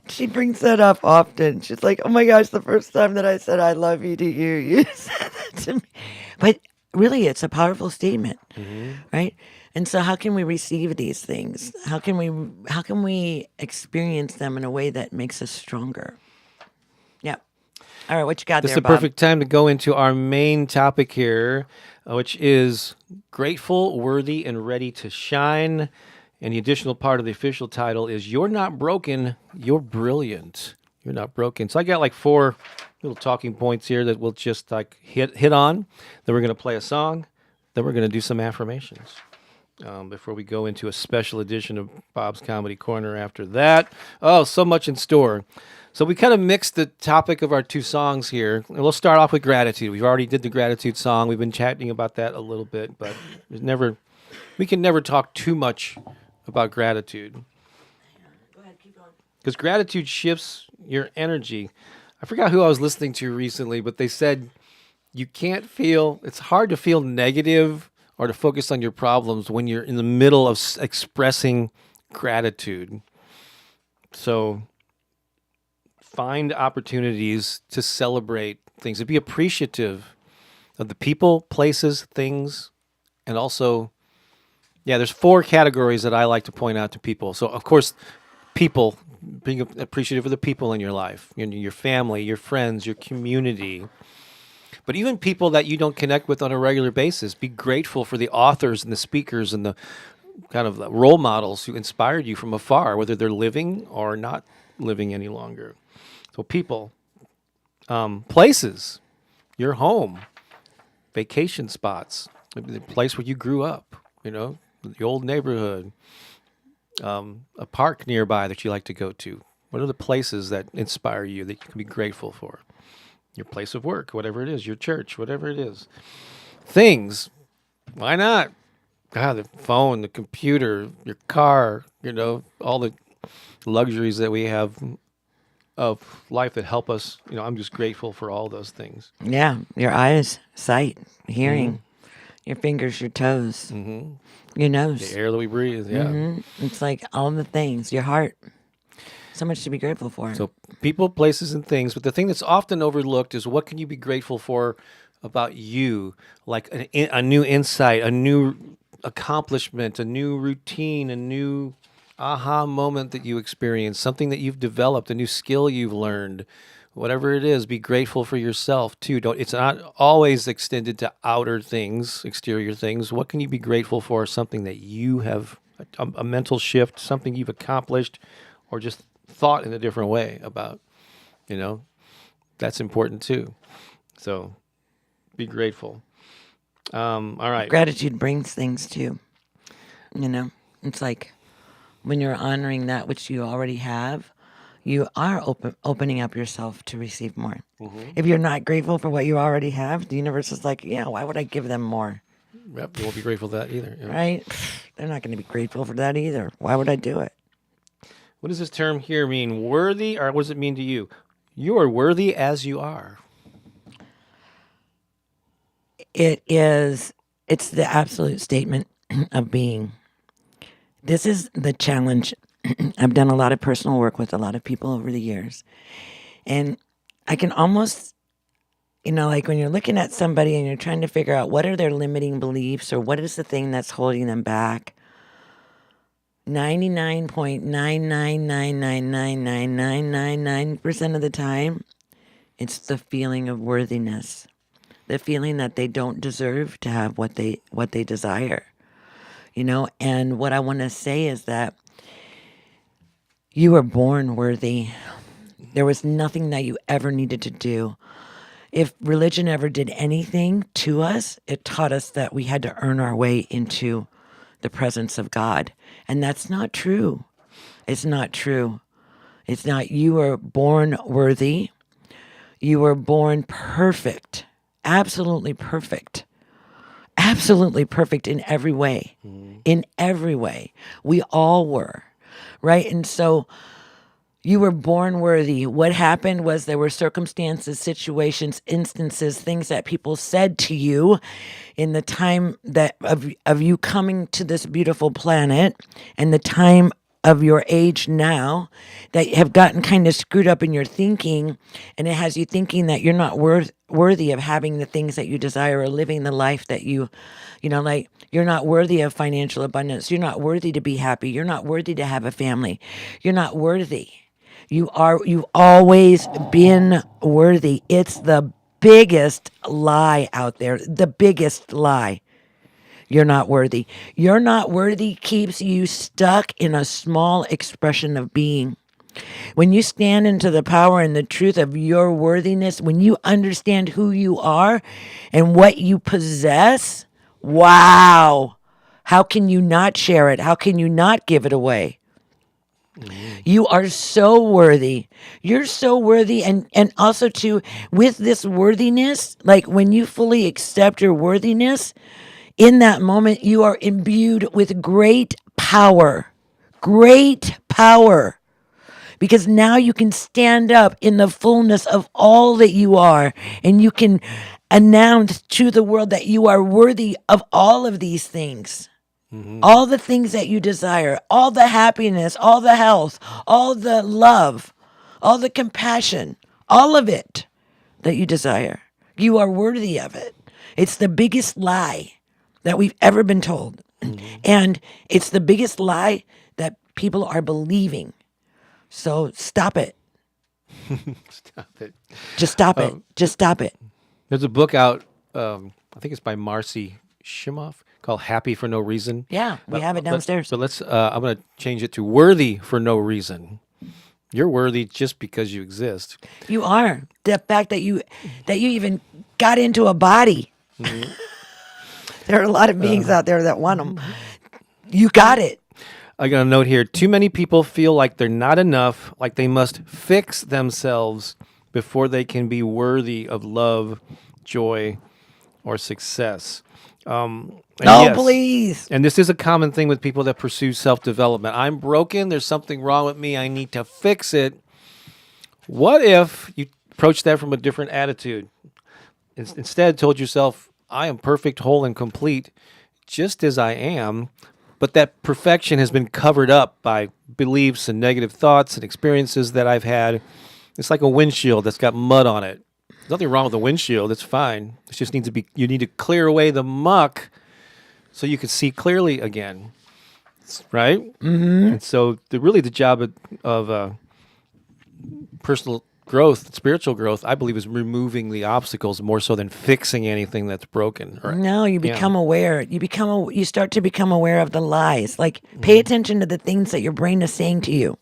She brings that up often. She's like, oh my gosh, the first time that I said I love you to you, you said that to me. But really, it's a powerful statement, right? And so how can we receive these things? How can we experience them in a way that makes us stronger? Yeah. All right, what you got This there, is the Bob? perfect time to go into our main topic here, which is grateful, worthy, and ready to shine. And the additional part of the official title is You're Not Broken, You're Brilliant. You're not broken. So I got like 4 little talking points here that we'll just like hit on. Then we're going to play a song. Then we're going to do some affirmations. Before we go into a special edition of Bob's Comedy Corner after that. Oh, so much in store. So we kind of mixed the topic of our 2 songs here. And we'll start off with gratitude. We've already did the gratitude song. We've been chatting about that a little bit, but we can never talk too much about gratitude. Go ahead, keep going. Because gratitude shifts your energy. I forgot who I was listening to recently, but they said it's hard to feel negative or to focus on your problems when you're in the middle of expressing gratitude. So find opportunities to celebrate things, to be appreciative of the people, places, things, and also, there's 4 categories that I like to point out to people. So, of course, people, being appreciative of the people in your life, your family, your friends, your community. But even people that you don't connect with on a regular basis, be grateful for the authors and the speakers and the kind of role models who inspired you from afar, whether they're living or not living any longer. So people, places, your home, vacation spots, the place where you grew up, the old neighborhood, a park nearby that you like to go to. What are the places that inspire you that you can be grateful for? Your place of work, whatever it is, your church, whatever it is. Things, why not? God, the phone, the computer, your car, all the luxuries that we have of life that help us. I'm just grateful for all those things. Yeah, your eyes, sight, hearing, your fingers, your toes, your nose. The air that we breathe, yeah. It's like all the things, your heart. So much to be grateful for. So people, places, and things. But the thing that's often overlooked is what can you be grateful for about you? Like a new insight, a new accomplishment, a new routine, a new aha moment that you experience, something that you've developed, a new skill you've learned. Whatever it is, be grateful for yourself too. It's not always extended to outer things, exterior things. What can you be grateful for? Something that you have, a mental shift, something you've accomplished, or just thought in a different way about, that's important too. So be grateful. All right. Gratitude brings things too. It's like when you're honoring that which you already have, you are opening up yourself to receive more. If you're not grateful for what you already have, the universe is like, why would I give them more? Yep, you won't be grateful for that either. Right? They're not going to be grateful for that either. Why would I do it? What does this term here mean? Worthy, or what does it mean to you? You are worthy as you are. It's the absolute statement of being. This is the challenge. I've done a lot of personal work with a lot of people over the years. And I can almost, like when you're looking at somebody and you're trying to figure out what are their limiting beliefs or what is the thing that's holding them back, 99.999999999% of the time, it's the feeling of worthiness, the feeling that they don't deserve to have what they desire, And what I want to say is that you were born worthy. There was nothing that you ever needed to do. If religion ever did anything to us, it taught us that we had to earn our way into the presence of God. And that's not true. It's not true. It's not. You were born worthy. You were born perfect. Absolutely perfect. Absolutely perfect in every way. In every way. We all were. Right? And so You were born worthy. What happened was there were circumstances, situations, instances, things that people said to you in the time that of you coming to this beautiful planet and the time of your age now that have gotten kind of screwed up in your thinking, and it has you thinking that you're not worthy of having the things that you desire or living the life that you know, like you're not worthy of financial abundance. You're not worthy to be happy. You're not worthy to have a family. You're not worthy. You've always been worthy. It's the biggest lie out there. The biggest lie. You're not worthy. You're not worthy keeps you stuck in a small expression of being. When you stand into the power and the truth of your worthiness, when you understand who you are and what you possess, wow. How can you not share it? How can you not give it away? You are so worthy. You're so worthy. And also too, with this worthiness, like when you fully accept your worthiness, in that moment, you are imbued with great power. Great power. Because now you can stand up in the fullness of all that you are, and you can announce to the world that you are worthy of all of these things. All the things that you desire, all the happiness, all the health, all the love, all the compassion, all of it that you desire. You are worthy of it. It's the biggest lie that we've ever been told. And it's the biggest lie that people are believing. So stop it. Stop it. Just stop it. Just stop it. There's a book out, I think it's by Marcy Shimoff, called Happy for No Reason. Yeah, we have it downstairs. So let's, I'm going to change it to Worthy for No Reason. You're worthy just because you exist. You are. The fact that you even got into a body. There are a lot of beings out there that want them. You got it. I got a note here. Too many people feel like they're not enough, like they must fix themselves before they can be worthy of love, joy, or success. Please. And this is a common thing with people that pursue self-development. I'm broken. There's something wrong with me. I need to fix it. What if you approach that from a different attitude? Instead, told yourself, I am perfect, whole, and complete, just as I am. But that perfection has been covered up by beliefs and negative thoughts and experiences that I've had. It's like a windshield that's got mud on it. There's nothing wrong with the windshield. It's fine. It just needs to be. You need to clear away the muck so you can see clearly again. Right? Mm-hmm. And so, the job of personal growth, spiritual growth, I believe, is removing the obstacles more so than fixing anything that's broken. No, you become aware. You start to become aware of the lies. Like, pay attention to the things that your brain is saying to you.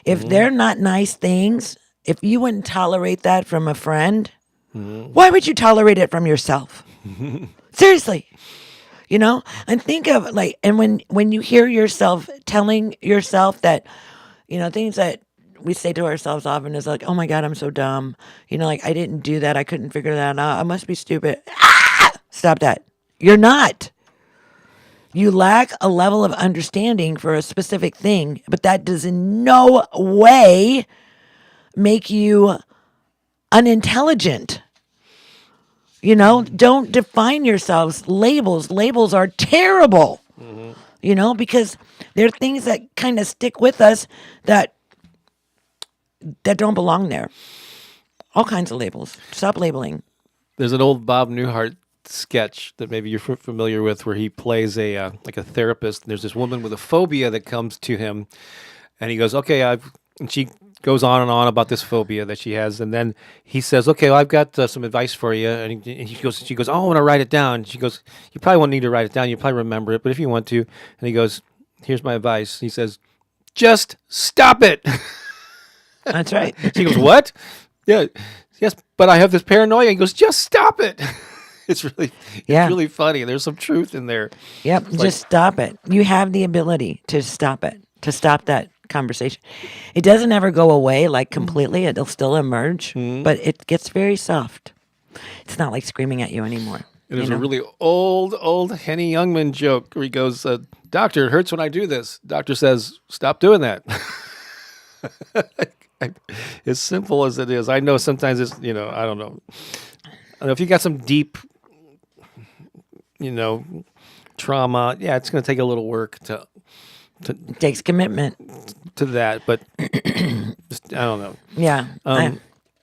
If they're not nice things, if you wouldn't tolerate that from a friend, why would you tolerate it from yourself? Seriously. You know? And think of when you hear yourself telling yourself that, things that we say to ourselves often is like, oh my God, I'm so dumb. Like, I didn't do that. I couldn't figure that out. I must be stupid. Stop that. You're not. You lack a level of understanding for a specific thing, but that does in no way make you unintelligent. Don't define yourselves. Labels are terrible, because they're things that kind of stick with us that don't belong there. All kinds of labels. Stop labeling. There's an old Bob Newhart sketch that maybe you're familiar with, where he plays a therapist. And there's this woman with a phobia that comes to him, and he goes, "Okay, and she goes on and on about this phobia that she has, and then he says, "Okay, well, I've got some advice for you." And she goes, "Oh, I want to write it down." She goes, "You probably won't need to write it down. You probably remember it, but if you want to." And he goes, "Here's my advice." He says, "Just stop it." That's right. She goes, "What?" "Yeah, yes, but I have this paranoia." He goes, "Just stop it." It's really funny. There's some truth in there. Yep, just stop it. You have the ability to stop it, to stop that conversation. It doesn't ever go away completely. It'll still emerge, but it gets very soft. It's not like screaming at you anymore. There's a really old Henny Youngman joke where he goes, "Doctor, it hurts when I do this." Doctor says, "Stop doing that." As simple as it is, I know sometimes it's, I don't know. I don't know if you got some deep, trauma. Yeah, it's going to take a little work It takes commitment. to that, but just, I don't know. Yeah.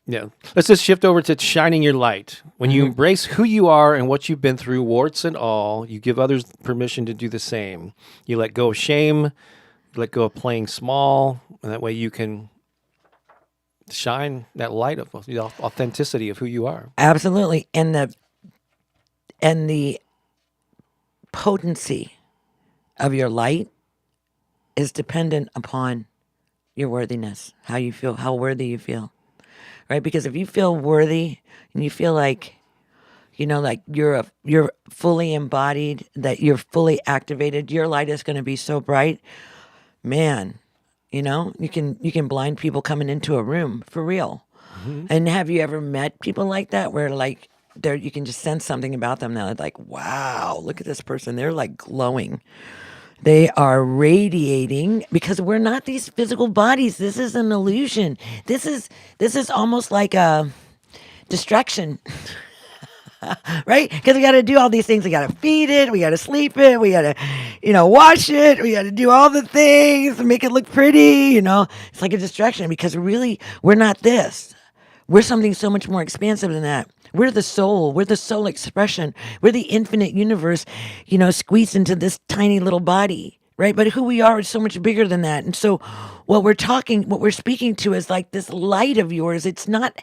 Yeah. Let's just shift over to shining your light. When you embrace who you are and what you've been through, warts and all, you give others permission to do the same. You let go of shame, you let go of playing small, and that way you can shine that light of the authenticity of who you are. Absolutely. And the potency of your light is dependent upon your worthiness, how you feel, how worthy you feel. Right? Because if you feel worthy and you feel like, like you're fully embodied, that you're fully activated, your light is going to be so bright. Man, you can blind people coming into a room for real. And have you ever met people like that where like you can just sense something about them now? It's like, wow, look at this person. They're like glowing. They are radiating because we're not these physical bodies. This is an illusion. This is almost like a distraction. Right? Because we got to do all these things. We got to feed it. We got to sleep it. We got to, wash it. We got to do all the things to make it look pretty. It's like a distraction because really we're not this. We're something so much more expansive than that. We're the soul. We're the soul expression. We're the infinite universe, squeezed into this tiny little body, right? But who we are is so much bigger than that. And so what we're speaking to is like this light of yours. It's not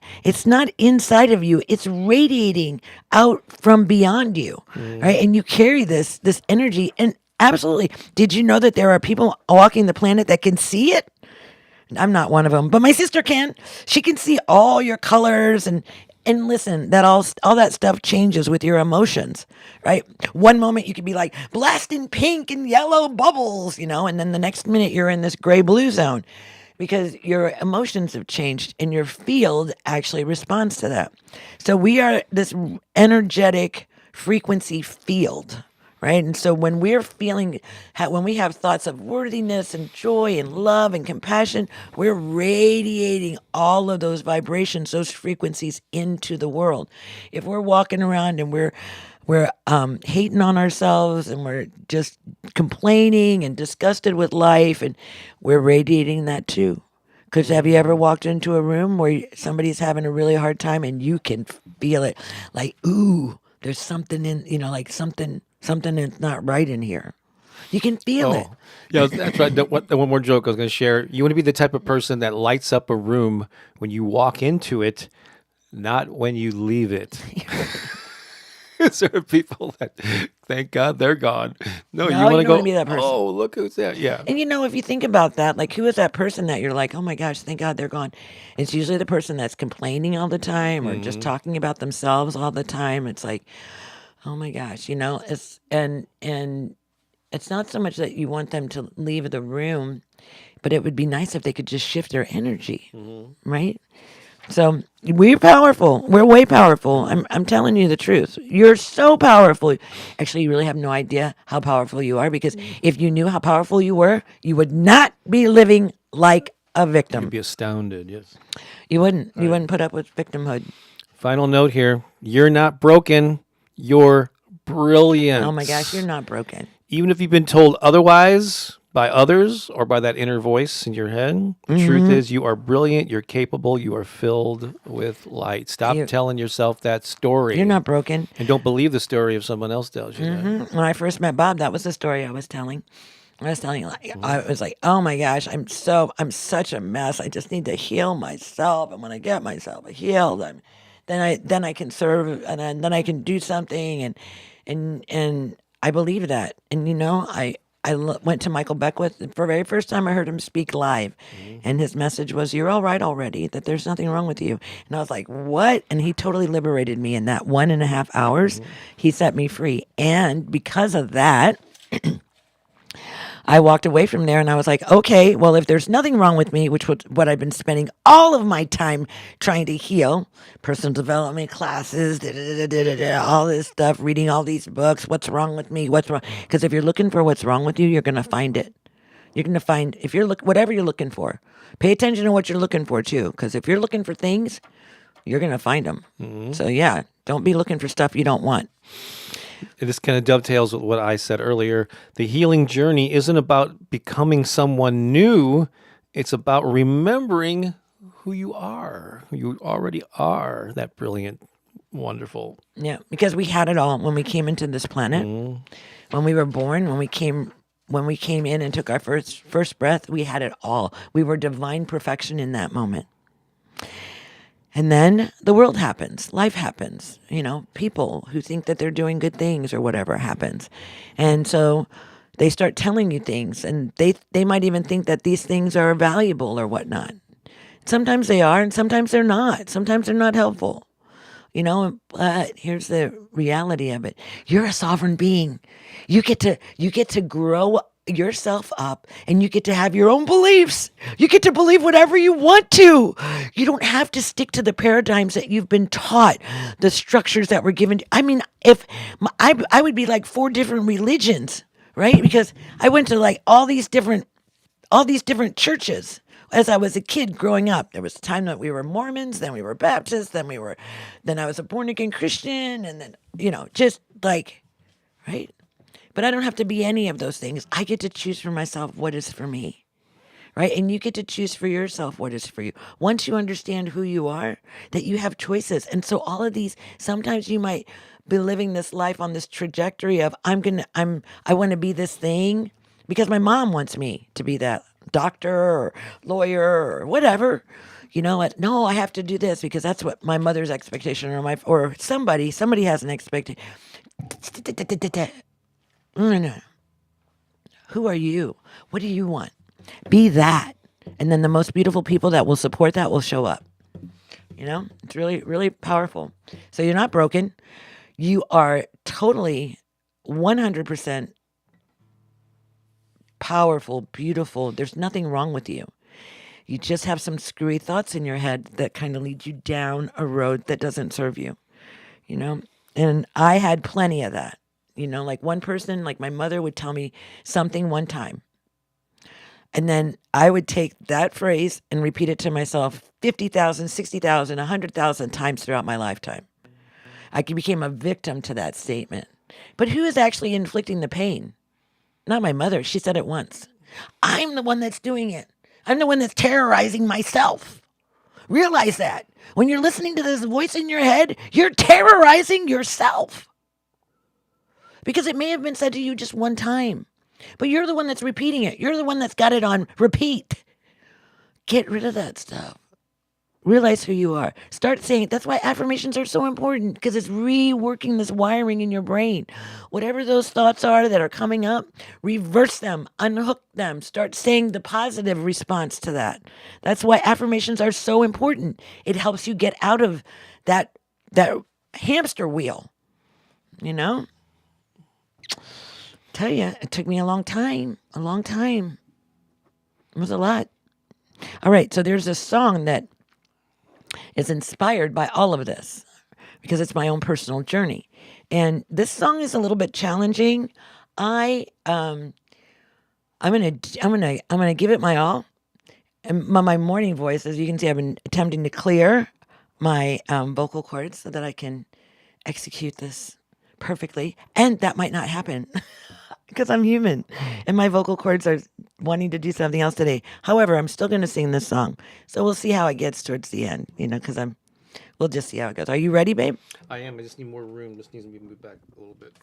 inside of you. It's radiating out from beyond you, right? And you carry this energy. And absolutely, did you know that there are people walking the planet that can see it? I'm not one of them, but my sister can. She can see all your colors and listen, that all that stuff changes with your emotions, right? One moment you could be like blasting pink and yellow bubbles, and then the next minute you're in this gray blue zone because your emotions have changed and your field actually responds to that. So we are this energetic frequency field. Right. And so when we're when we have thoughts of worthiness and joy and love and compassion, we're radiating all of those vibrations, those frequencies into the world. If we're walking around and we're hating on ourselves and we're just complaining and disgusted with life, and we're radiating that too. Because have you ever walked into a room where somebody's having a really hard time and you can feel it like, ooh, there's something in, like something that's not right in here. You can feel it. Yeah, that's right. The one more joke I was going to share. You want to be the type of person that lights up a room when you walk into it, not when you leave it. There are people that, thank God they're gone. No, you want to go, be that person. Oh, look who's that. Yeah. And if you think about that, like who is that person that you're like, oh my gosh, thank God they're gone. It's usually the person that's complaining all the time or just talking about themselves all the time. It's like, oh my gosh, it's and it's not so much that you want them to leave the room, but it would be nice if they could just shift their energy, right? So we're powerful. We're way powerful. I'm telling you the truth. You're so powerful. Actually, you really have no idea how powerful you are because if you knew how powerful you were, you would not be living like a victim. You'd be astounded, yes. You wouldn't. You wouldn't put up with victimhood. Final note here. You're not broken. You're brilliant. Oh my gosh, you're not broken. Even if you've been told otherwise by others or by that inner voice in your head, the truth is you are brilliant, you're capable, you are filled with light. Stop telling yourself that story. You're not broken. And don't believe the story if someone else tells you that. When I first met Bob, that was the story I was telling. I was like, oh my gosh, I'm such a mess. I just need to heal myself. And when I get myself healed, then I can serve and then I can do something. And I believe that. And I went to Michael Beckwith, and for the very first time I heard him speak live. And his message was, you're all right already, that there's nothing wrong with you. And I was like, what? And he totally liberated me in that 1.5 hours. He set me free. And because of that, I walked away from there and I was like, okay, well, if there's nothing wrong with me, which was what I've been spending all of my time trying to heal, personal development classes, all this stuff, reading all these books, what's wrong with me, what's wrong? Because if you're looking for what's wrong with you, you're going to find it. You're going to find, if you're whatever you're looking for, pay attention to what you're looking for too. Because if you're looking for things, you're going to find them. So yeah, don't be looking for stuff you don't want. This kind of dovetails with what I said earlier. The healing journey isn't about becoming someone new. It's about remembering who you are, who you already are, that brilliant, wonderful. Yeah, because we had it all when we came into this planet. When we were born, when we came in and took our first breath, we had it all. We were divine perfection in that moment. And then the world happens, life happens, people who think that they're doing good things or whatever happens. And so they start telling you things, and they might even think that these things are valuable or whatnot. Sometimes they are, and sometimes they're not. Sometimes they're not helpful. But here's the reality of it. You're a sovereign being. You get to grow yourself up, and you get to have your own beliefs. You get to believe whatever you want to. You don't have to stick to the paradigms that you've been taught, the structures that were given. I mean, if I would be like 4 different religions, right? Because I went to like all these different churches. As I was a kid growing up, there was a time that we were Mormons, then we were Baptists, then I was a born again Christian, and then, just like, right? But I don't have to be any of those things. I get to choose for myself what is for me, right? And you get to choose for yourself what is for you. Once you understand who you are, that you have choices. And so all of these, sometimes you might be living this life on this trajectory of, I want to be this thing because my mom wants me to be that doctor or lawyer or whatever. You know what? No, I have to do this because that's what my mother's expectation or somebody has an expectation. No. Who are you? What do you want? Be that. And then the most beautiful people that will support that will show up. It's really, really powerful. So you're not broken. You are totally 100% powerful, beautiful. There's nothing wrong with you. You just have some screwy thoughts in your head that kind of lead you down a road that doesn't serve you, And I had plenty of that. Like one person, like my mother would tell me something one time. And then I would take that phrase and repeat it to myself 50,000, 60,000, 100,000 times throughout my lifetime. I became a victim to that statement. But who is actually inflicting the pain? Not my mother. She said it once. I'm the one that's doing it. I'm the one that's terrorizing myself. Realize that. When you're listening to this voice in your head, you're terrorizing yourself. Because it may have been said to you just one time. But you're the one that's repeating it. You're the one that's got it on repeat. Get rid of that stuff. Realize who you are. Start saying it. That's why affirmations are so important, because it's reworking this wiring in your brain. Whatever those thoughts are that are coming up, reverse them, unhook them. Start saying the positive response to that. That's why affirmations are so important. It helps you get out of that hamster wheel. Tell you, it took me a long time. It was a lot. All right, so there's a song that is inspired by all of this because it's my own personal journey. And this song is a little bit challenging. I'm gonna give it my all. And my morning voice, as you can see, I've been attempting to clear my vocal cords so that I can execute this perfectly. And that might not happen because I'm human and my vocal cords are wanting to do something else today. However, I'm still going to sing this song. So we'll see how it gets towards the end, because we'll just see how it goes. Are you ready, babe? I am. I just need more room. This needs to be moved back a little bit.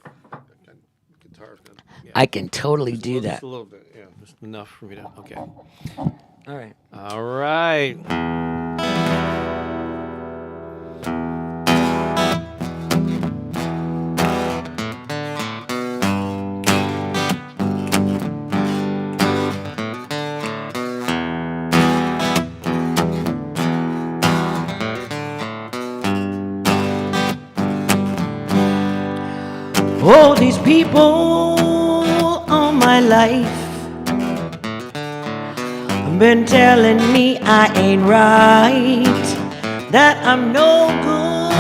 Guitar's gonna, yeah. I can totally do that. Just a little bit, yeah. Just enough for me to, okay. All right. All right. Oh, these people all my life have been telling me I ain't right, that I'm no good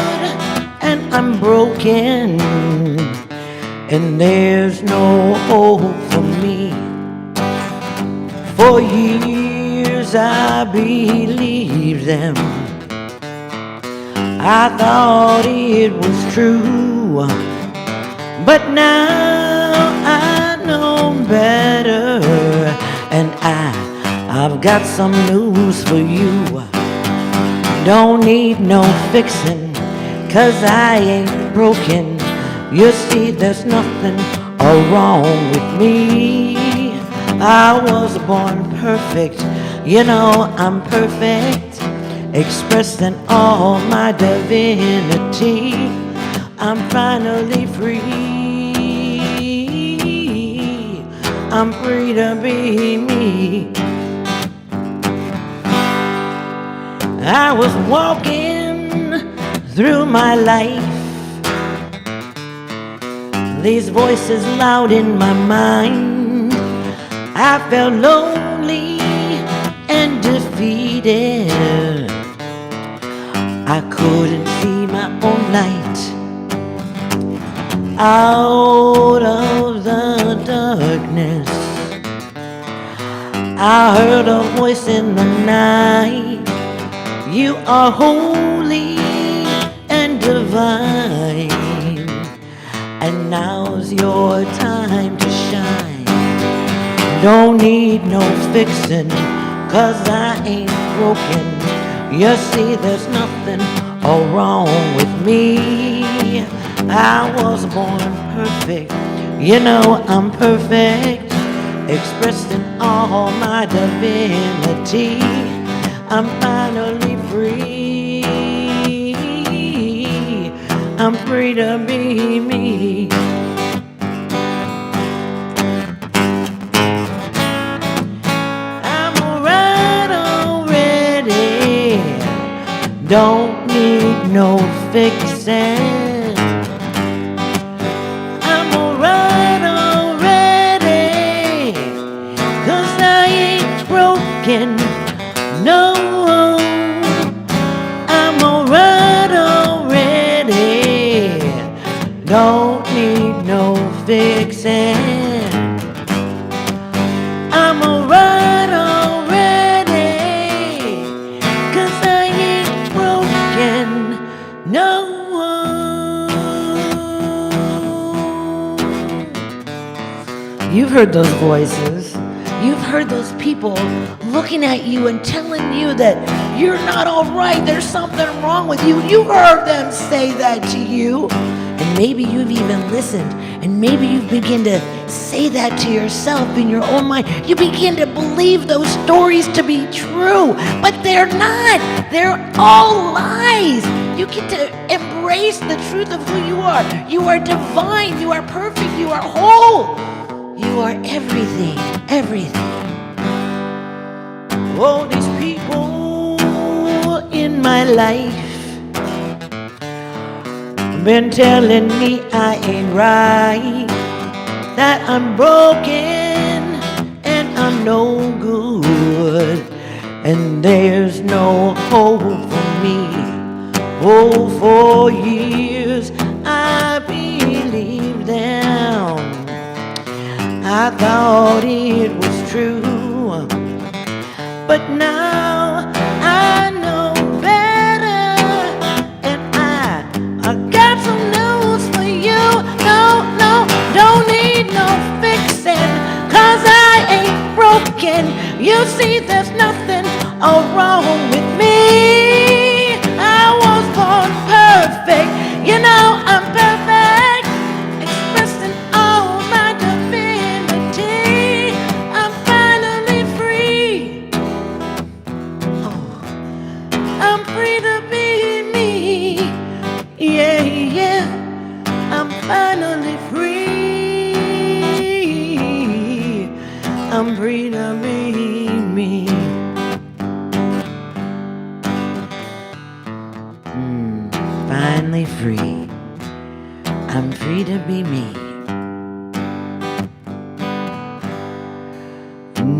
and I'm broken, and there's no hope for me. For years I believed them. I thought it was true, but now I know better, and I've got some news for you. Don't need no fixin', 'cause I ain't broken. You see, there's nothing wrong with me. I was born perfect, you know I'm perfect, expressed in all my divinity. I'm finally free. I'm free to be me. I was walking through my life, these voices loud in my mind. I felt lonely and defeated. I couldn't see my own light out of the darkness. I heard a voice in the night. You are holy and divine, and now's your time to shine. Don't need no fixin', 'cause I ain't broken. You see, there's nothing wrong with me. I was born perfect, you know I'm perfect, expressed in all my divinity. I'm finally free. I'm free to be me. Don't need no fixin'. I'm alright already, 'cause I ain't broken. No, I'm alright already. Don't need no fixin'. I'm alright already, 'cause I ain't broken. No. You've heard those voices. You've heard those people looking at you and telling you that you're not all right. There's something wrong with you. You heard them say that to you. And maybe you've even listened. And maybe you begin to say that to yourself in your own mind. You begin to believe those stories to be true. But they're not. They're all lies. You get to embrace the truth of who you are. You are divine. You are perfect. You are whole. You are everything. Everything. Oh, these people in my life been telling me I ain't right, that I'm broken and I'm no good, and there's no hope for me. Oh, for years I believed them. I thought it was true, but now I know better, and I got some news for you. No, no, don't need no fixin', 'cause I ain't broken. You see, there's nothing wrong with me. I was born perfect, you know I'm perfect, expressing all my divinity. I'm finally free. I'm free to be me. Yeah, yeah. I'm finally free. I'm free to be me. Finally free. I'm free to be me.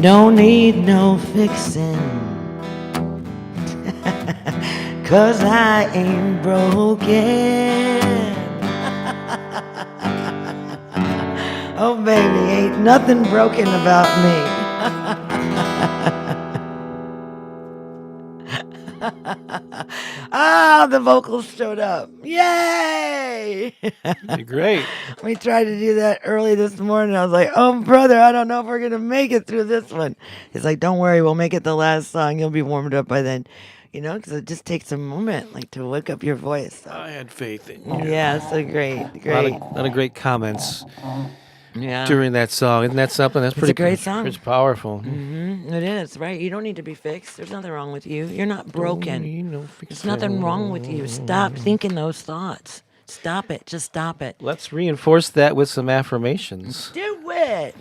Don't need no fixin', 'cause I ain't broken. Oh baby, ain't nothing broken about me. Ah, the vocals showed up. Yay! You're great. We tried to do that early this morning. I was like, oh, brother, I don't know if we're going to make it through this one. He's like, don't worry, we'll make it the last song. You'll be warmed up by then. You know, because it just takes a moment, like, to wake up your voice. So. I had faith in you. Yeah, so great. A lot of great comments Yeah. during that song. Isn't that something? That's pretty a great song. It's powerful. It is, right? You don't need to be fixed. There's nothing wrong with you. You're not broken. There's nothing wrong with you. Stop thinking those thoughts. Stop it. Just stop it. Let's reinforce that with some affirmations. Do it.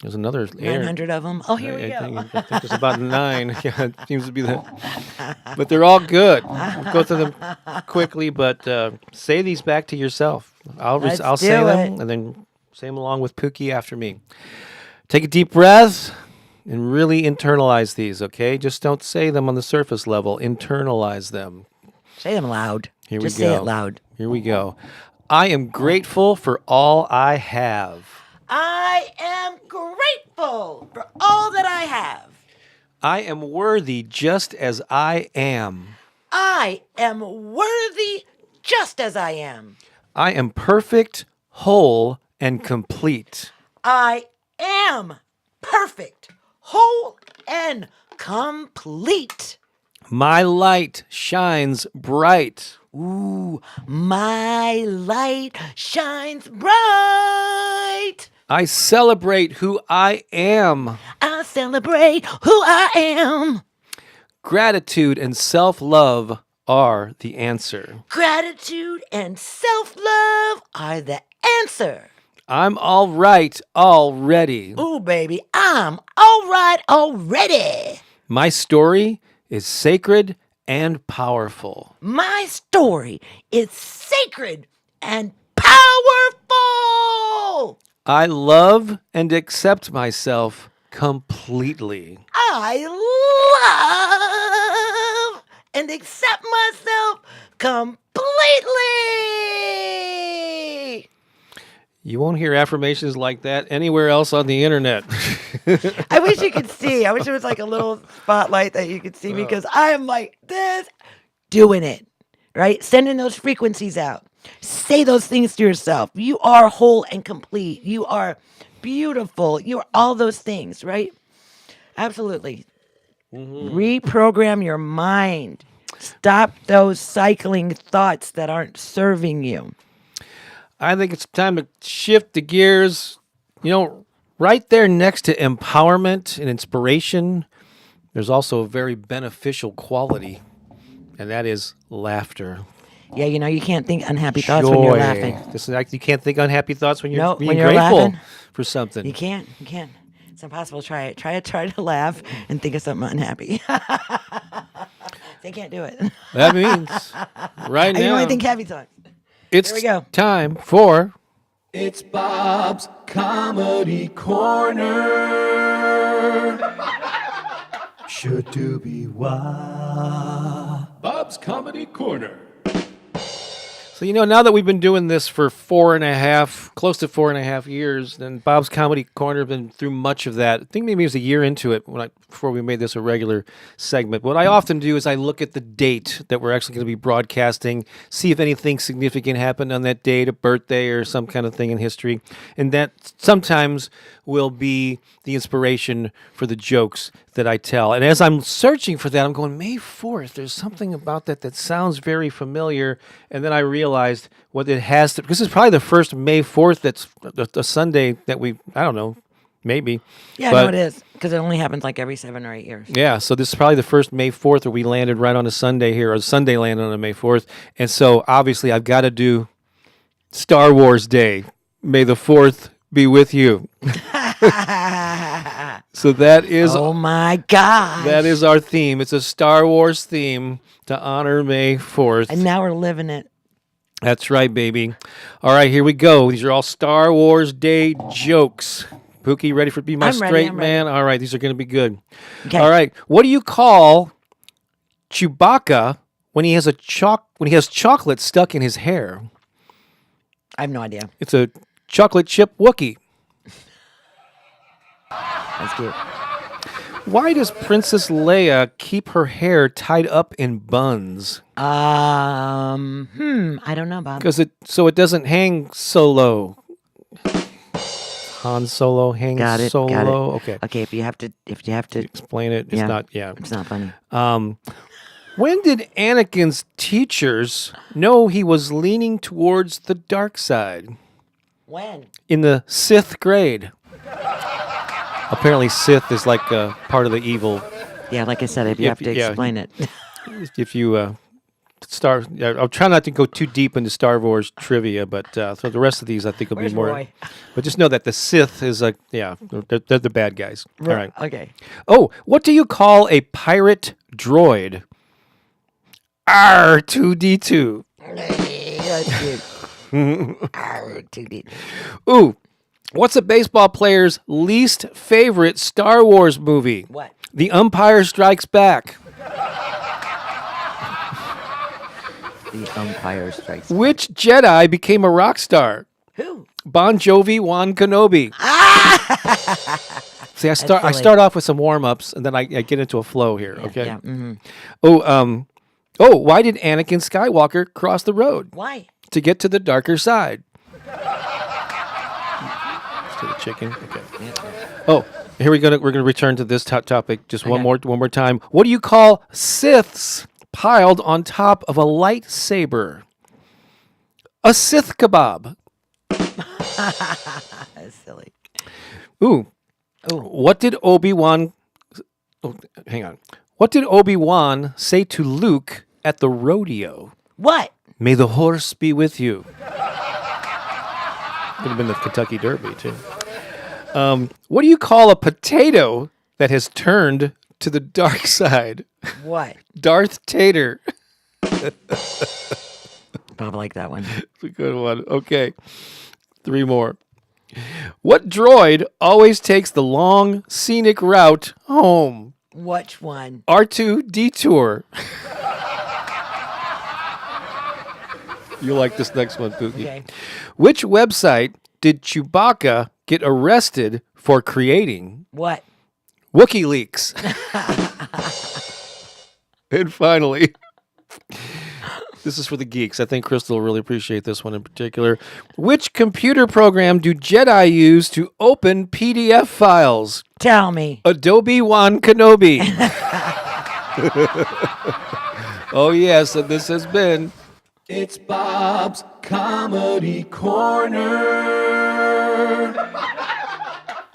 There's another 900 of them. Oh, here we go. I think there's about 9. Yeah, it seems to be that. But they're all good. We'll go through them quickly, but say these back to yourself. I'll say them, and then say them along with Pooki after me. Take a deep breath and really internalize these, okay? Just don't say them on the surface level. Internalize them. Say them loud. Here Just we go. say it loud. Here we go. I am grateful for all I have. I am grateful for all that I have. I am worthy just as I am. I am worthy just as I am. I am perfect, whole, and complete. I am perfect, whole, and complete. My light shines bright. Ooh, my light shines bright. I celebrate who I am. I celebrate who I am. Gratitude and self-love are the answer. Gratitude and self-love are the answer. I'm all right already. Ooh, baby, I'm all right already. My story is sacred and powerful. My story is sacred and powerful. I love and accept myself completely. I love and accept myself completely. You won't hear affirmations like that anywhere else on the internet. I wish you could see. I wish there was like a little spotlight that you could see me because I am like this, doing it, right? Sending those frequencies out. Say those things to yourself. You are whole and complete. You are beautiful. You are all those things, right? Absolutely. Reprogram your mind. Stop those cycling thoughts that aren't serving you. I think it's time to shift the gears. You know, right there next to empowerment and inspiration, there's also a very beneficial quality, and that is laughter. Yeah, you know, you can't think unhappy thoughts when you're laughing. This is like you can't think unhappy thoughts when you're Nope, being when you're grateful laughing. for something. You can't. It's impossible. Try it. Try to laugh and think of something unhappy. They can't do it. That means right I can only now think happy thoughts. it's Here we go. time for It's Bob's Comedy Corner. Should do be why. Bob's Comedy Corner. So, you know, now that we've been doing this for close to 4.5 years, and Bob's Comedy Corner has been through much of that. I think maybe it was a year into it before we made this a regular segment. What I often do is I look at the date that we're actually going to be broadcasting, see if anything significant happened on that date, a birthday or some kind of thing in history. And that sometimes will be the inspiration for the jokes that I tell. And as I'm searching for that, I'm going, May 4th, there's something about that sounds very familiar. And then I realized what it has to, because it's probably the first May 4th that's a Sunday that I don't know, maybe. Yeah, But- no, it is. Because it only happens like every 7 or 8 years. Yeah, so this is probably the first May 4th where we landed right on a Sunday here, or Sunday landed on a May 4th. And so obviously I've got to do Star Wars Day. May the 4th be with you. So that is Oh my God. that is our theme. It's a Star Wars theme to honor May 4th. And now we're living it. That's right, baby. All right, here we go. These are all Star Wars Day jokes. Pooki, ready for Be My I'm ready, Straight I'm Man? All right, these are going to be good. Okay. All right, what do you call Chewbacca when he has chocolate stuck in his hair? I have no idea. It's a chocolate chip Wookiee. That's cute. Why does Princess Leia keep her hair tied up in buns? I don't know, Bob. Because it doesn't hang so low. Han Solo hangs Got it. so Got low. it. Okay. Okay, if you have to Explain it. It's Yeah. not. Yeah. it's not funny. When did Anakin's teachers know he was leaning towards the dark side? When? In the Sith grade. Apparently, Sith is like part of the evil. Yeah, like I said, if you have to explain it. If you I'll try not to go too deep into Star Wars trivia, but for the rest of these, I think will be Where's more. Roy? But just know that the Sith is they're the bad guys. All right. Okay. Oh, what do you call a pirate droid? R2D2. That's cute. R2D2. Ooh, what's a baseball player's least favorite Star Wars movie? What? The Umpire Strikes Back. The Umpire Strikes. Which Jedi became a rock star? Who? Bon Jovi, Juan Kenobi. See, I silly. start off with some warm ups, and then I get into a flow here. Okay. Yeah. Mm-hmm. Oh, why did Anakin Skywalker cross the road? Why? To get to the darker side. To the chicken. Okay. Oh, here we're gonna return to this topic just one more time. What do you call Siths piled on top of a lightsaber? A Sith kebab. That's silly. Ooh. What did Obi-Wan... Oh, hang on. What did Obi-Wan say to Luke at the rodeo? What? May the horse be with you. Could have been the Kentucky Derby, too. What do you call a potato that has turned to the dark side? What? Darth Tater. Bob like that one. It's a good one. Okay. 3 more. What droid always takes the long, scenic route home? Which one? R2 Detour. You'll like this next one, Pookie. Okay. Which website did Chewbacca get arrested for creating? What? Wookiee Leaks. And finally, this is for the geeks. I think Crystal will really appreciate this one in particular. Which computer program do Jedi use to open PDF files? Tell me. Adobe Wan Kenobi. Oh, yes, and this has been... It's Bob's Comedy Corner.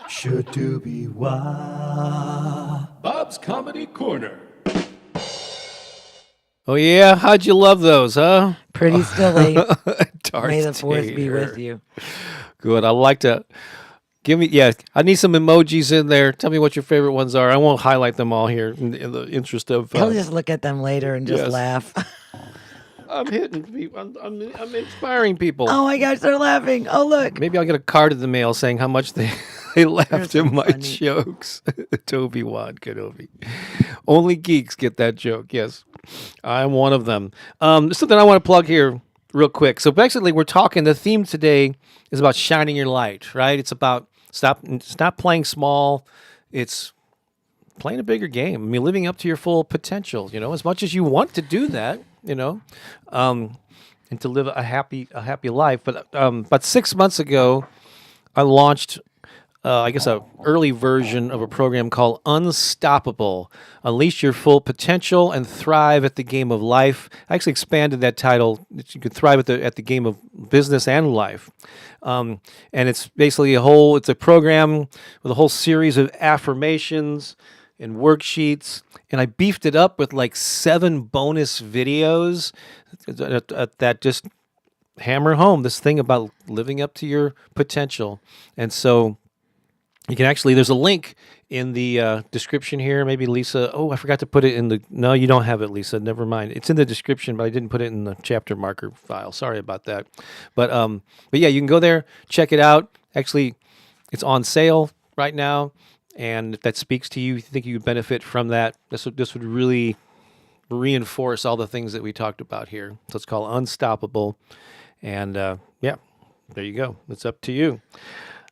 Should-do-be-wah. Bob's Comedy Corner. Oh, yeah? How'd you love those, huh? Pretty silly. Darth May the force be Tater. with you. Good. I like to... I need some emojis in there. Tell me what your favorite ones are. I won't highlight them all here in the interest of... He'll just look at them later and just yes. laugh. I'm hitting people. I'm inspiring people. Oh my gosh, they're laughing. Oh, look. Maybe I'll get a card in the mail saying how much they laughed You're at so my funny. jokes. Toby Wan Kenobi. Only geeks get that joke. Yes, I'm one of them. Something I want to plug here real quick. So basically, we're talking. The theme today is about shining your light. Right? It's about stop playing small. It's playing a bigger game. I mean, living up to your full potential. You know, as much as you want to do that. You know, and to live a happy life. But about 6 months ago, I launched, I guess, a early version of a program called Unstoppable: Unleash Your Full Potential and Thrive at the Game of Life. I actually expanded that title. You can thrive at the game of business and life. And it's basically it's a program with a whole series of affirmations and worksheets, and I beefed it up with like 7 bonus videos that just hammer home this thing about living up to your potential. And so you can actually, there's a link in the description here. Maybe Lisa, I forgot to put it in the, no, you don't have it, Lisa, never mind. It's in the description, but I didn't put it in the chapter marker file. Sorry about that. But yeah, you can go there, check it out. Actually, it's on sale right now. And if that speaks to you, you think you would benefit from that, this would really reinforce all the things that we talked about here. So it's called Unstoppable. And yeah, there you go. It's up to you.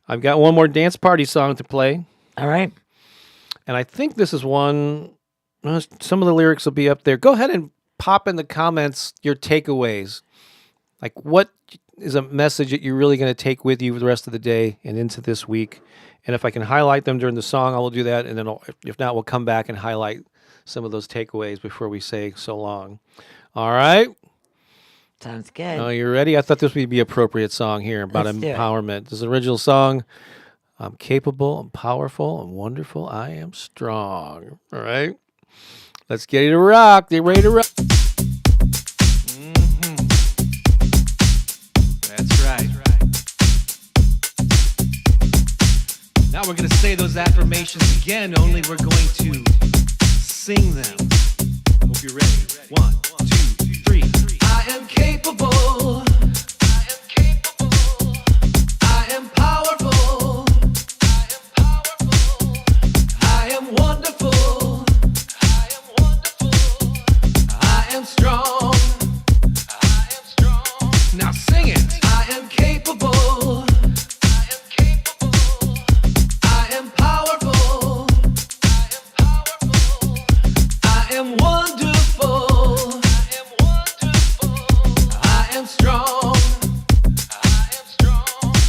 I've got one more dance party song to play. All right. And I think this is one, some of the lyrics will be up there. Go ahead and pop in the comments your takeaways. Like, what is a message that you're really going to take with you for the rest of the day and into this week? And if I can highlight them during the song, I will do that. And then if not, we'll come back and highlight some of those takeaways before we say so long. All right. Sounds good. Oh, you ready? I thought this would be an appropriate song here about Let's do it. empowerment. This is an original song. I'm capable, I'm powerful, I'm wonderful, I am strong. All right? Let's get ready to rock. Get ready to rock. That's right. Now we're going to say those affirmations again, only we're going to sing them. Hope you're ready. 1, 2, 3. I am capable. I am powerful. I am wonderful. I am strong. Now sing it. I am capable. I am powerful. I am wonderful. I am strong.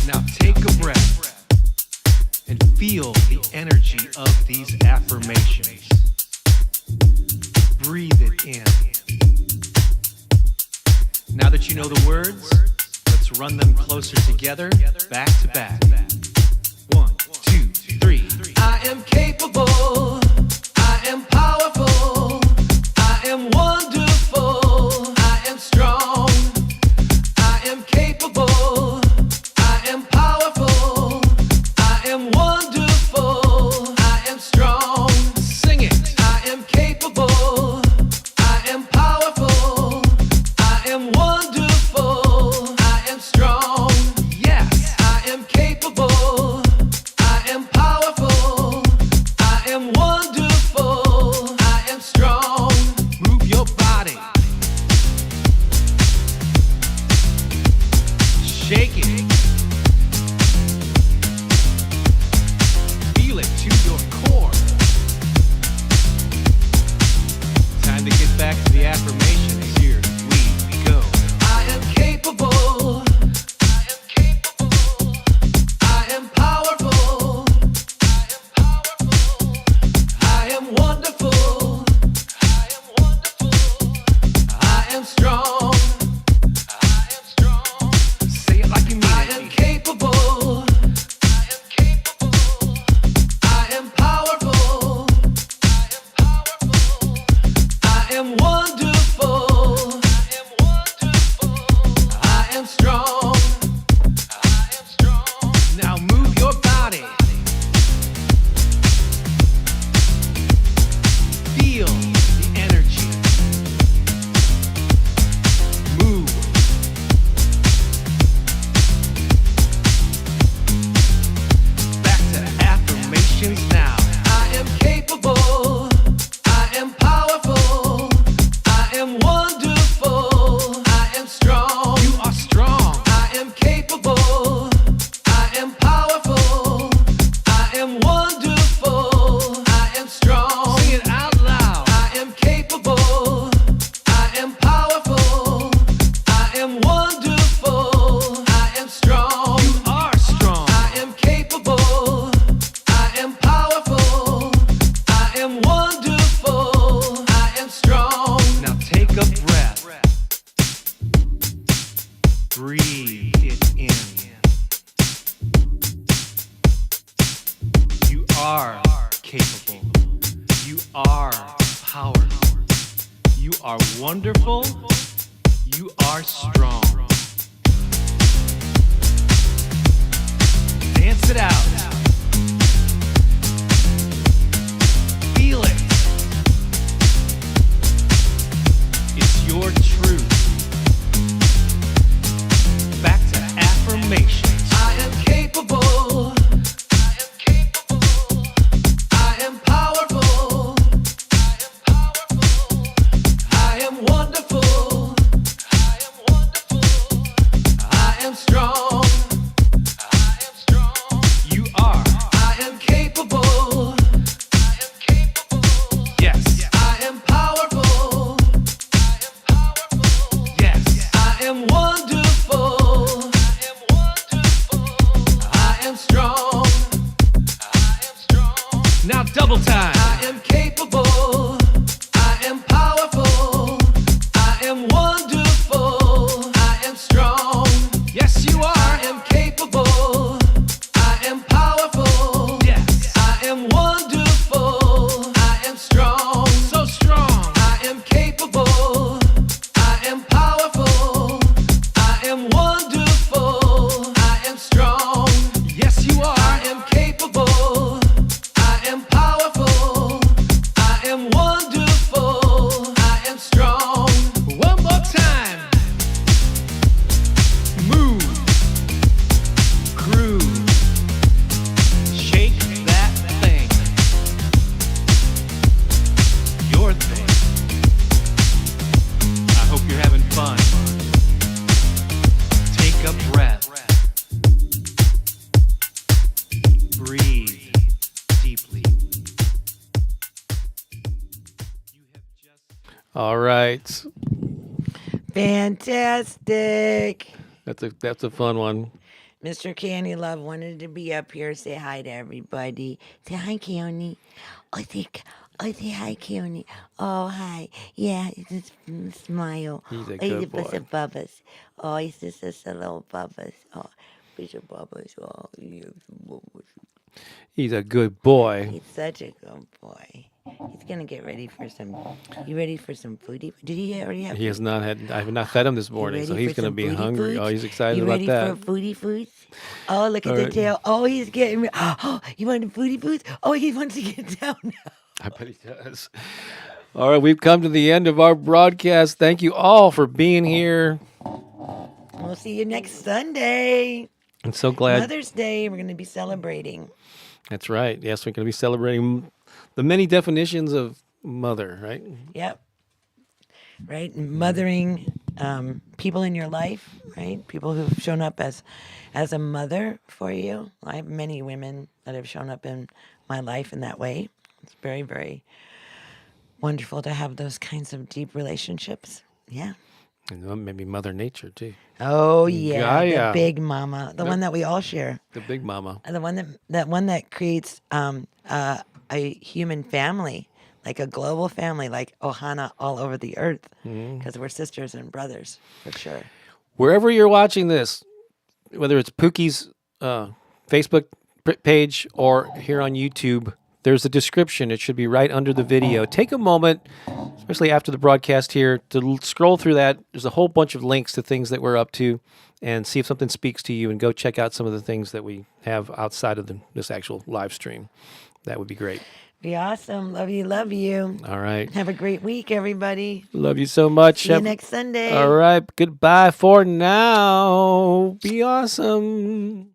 Now take a breath and feel the energy of these affirmations. Breathe it in. Now that you know the words, let's run them closer together, back to back. 1, 2, 3. I am capable. I am powerful. I am wonderful. I am strong. I am capable. I am powerful. I am wonderful. I am strong. Sing it. I am capable. I am powerful. I am wonderful. I am strong. Yes. I am capable. I am powerful. I am wonderful. I am strong. Move your body. Shake it. Feel it to your core. Time to get back to the affirmations. Here we go. I am capable. I am powerful. I am wonderful. I am strong. Say it like you mean it. I am capable. I am powerful. I am wonderful. I am strong. Now move your body. Feel the energy. Move. Back to affirmations now. I am capable. I am powerful. I am wonderful. I am strong. You are strong. I am capable. I am powerful. I am wonderful. I am strong. Sing it out loud. I am capable. I am powerful. I am wonderful. I am strong. You are strong. I am capable. I am powerful. I am wonderful. I am strong. Now take a breath. Breathe it in. You are capable. You are powerful. You are wonderful. You are strong. Dance it out. Feel it. It's your truth. Back to affirmations. I am capable. I am powerful. I am wonderful. I am strong. You are double time. I am capable. I am powerful. I am wonderful. I am strong. Yes, you are. I am capable. I am powerful. Yes. I am wonderful. I am strong. So strong. I am capable. I am powerful. I am wonderful. I am strong. Yes, you are. I am capable. I am powerful. I am wonderful. I am strong. One more time. Move. Groove. Shake that thing. Your thing. I hope you're having fun. Take a breath. Breathe deeply. All right. Fantastic. That's a fun one. Mr. Candy Love wanted to be up here. Say hi to everybody. Say hi, Keone. Say hi, Keone. Oh, hi. Yeah, just smile. He's a Oh, good boy. Bishop Bubba's. Oh, he's just a little Bubba's. Oh, Bishop Bubba's. Oh, He's a good boy. he's such a good boy. He's gonna get ready for some. You ready for some foodie? Did he already have? He has not had. I have not fed him this morning, so ready he's for going to some be foodie hungry. foods? Oh, he's excited You about ready that. for foodie foods? Oh, look at All the right. tail. Oh, he's getting. Oh, you want foodie foods? Oh, he wants to get down now. I bet he does. All right, we've come to the end of our broadcast. Thank you all for being here. We'll see you next Sunday. I'm so glad. Mother's Day. We're going to be celebrating. That's right. Yes, we're going to be celebrating the many definitions of mother, right? Yep. Right? Mothering people in your life, right? People who've shown up as a mother for you. I have many women that have shown up in my life in that way. It's very, very wonderful to have those kinds of deep relationships. Yeah. And maybe Mother Nature, too. Oh yeah, Gaia. the big mama, the one that we all share, The big mama. and the one that creates a human family, like a global family, like Ohana all over the earth, because we're sisters and brothers for sure. Wherever you're watching this, whether it's Pooki's Facebook page or here on YouTube, there's a description. It should be right under the video. Take a moment, especially after the broadcast here, to scroll through that. There's a whole bunch of links to things that we're up to and see if something speaks to you, and go check out some of the things that we have outside of this actual live stream. That would be great. Be awesome. Love you. Love you. All right. Have a great week, everybody. Love you so much. See you next Sunday. All right. Goodbye for now. Be awesome.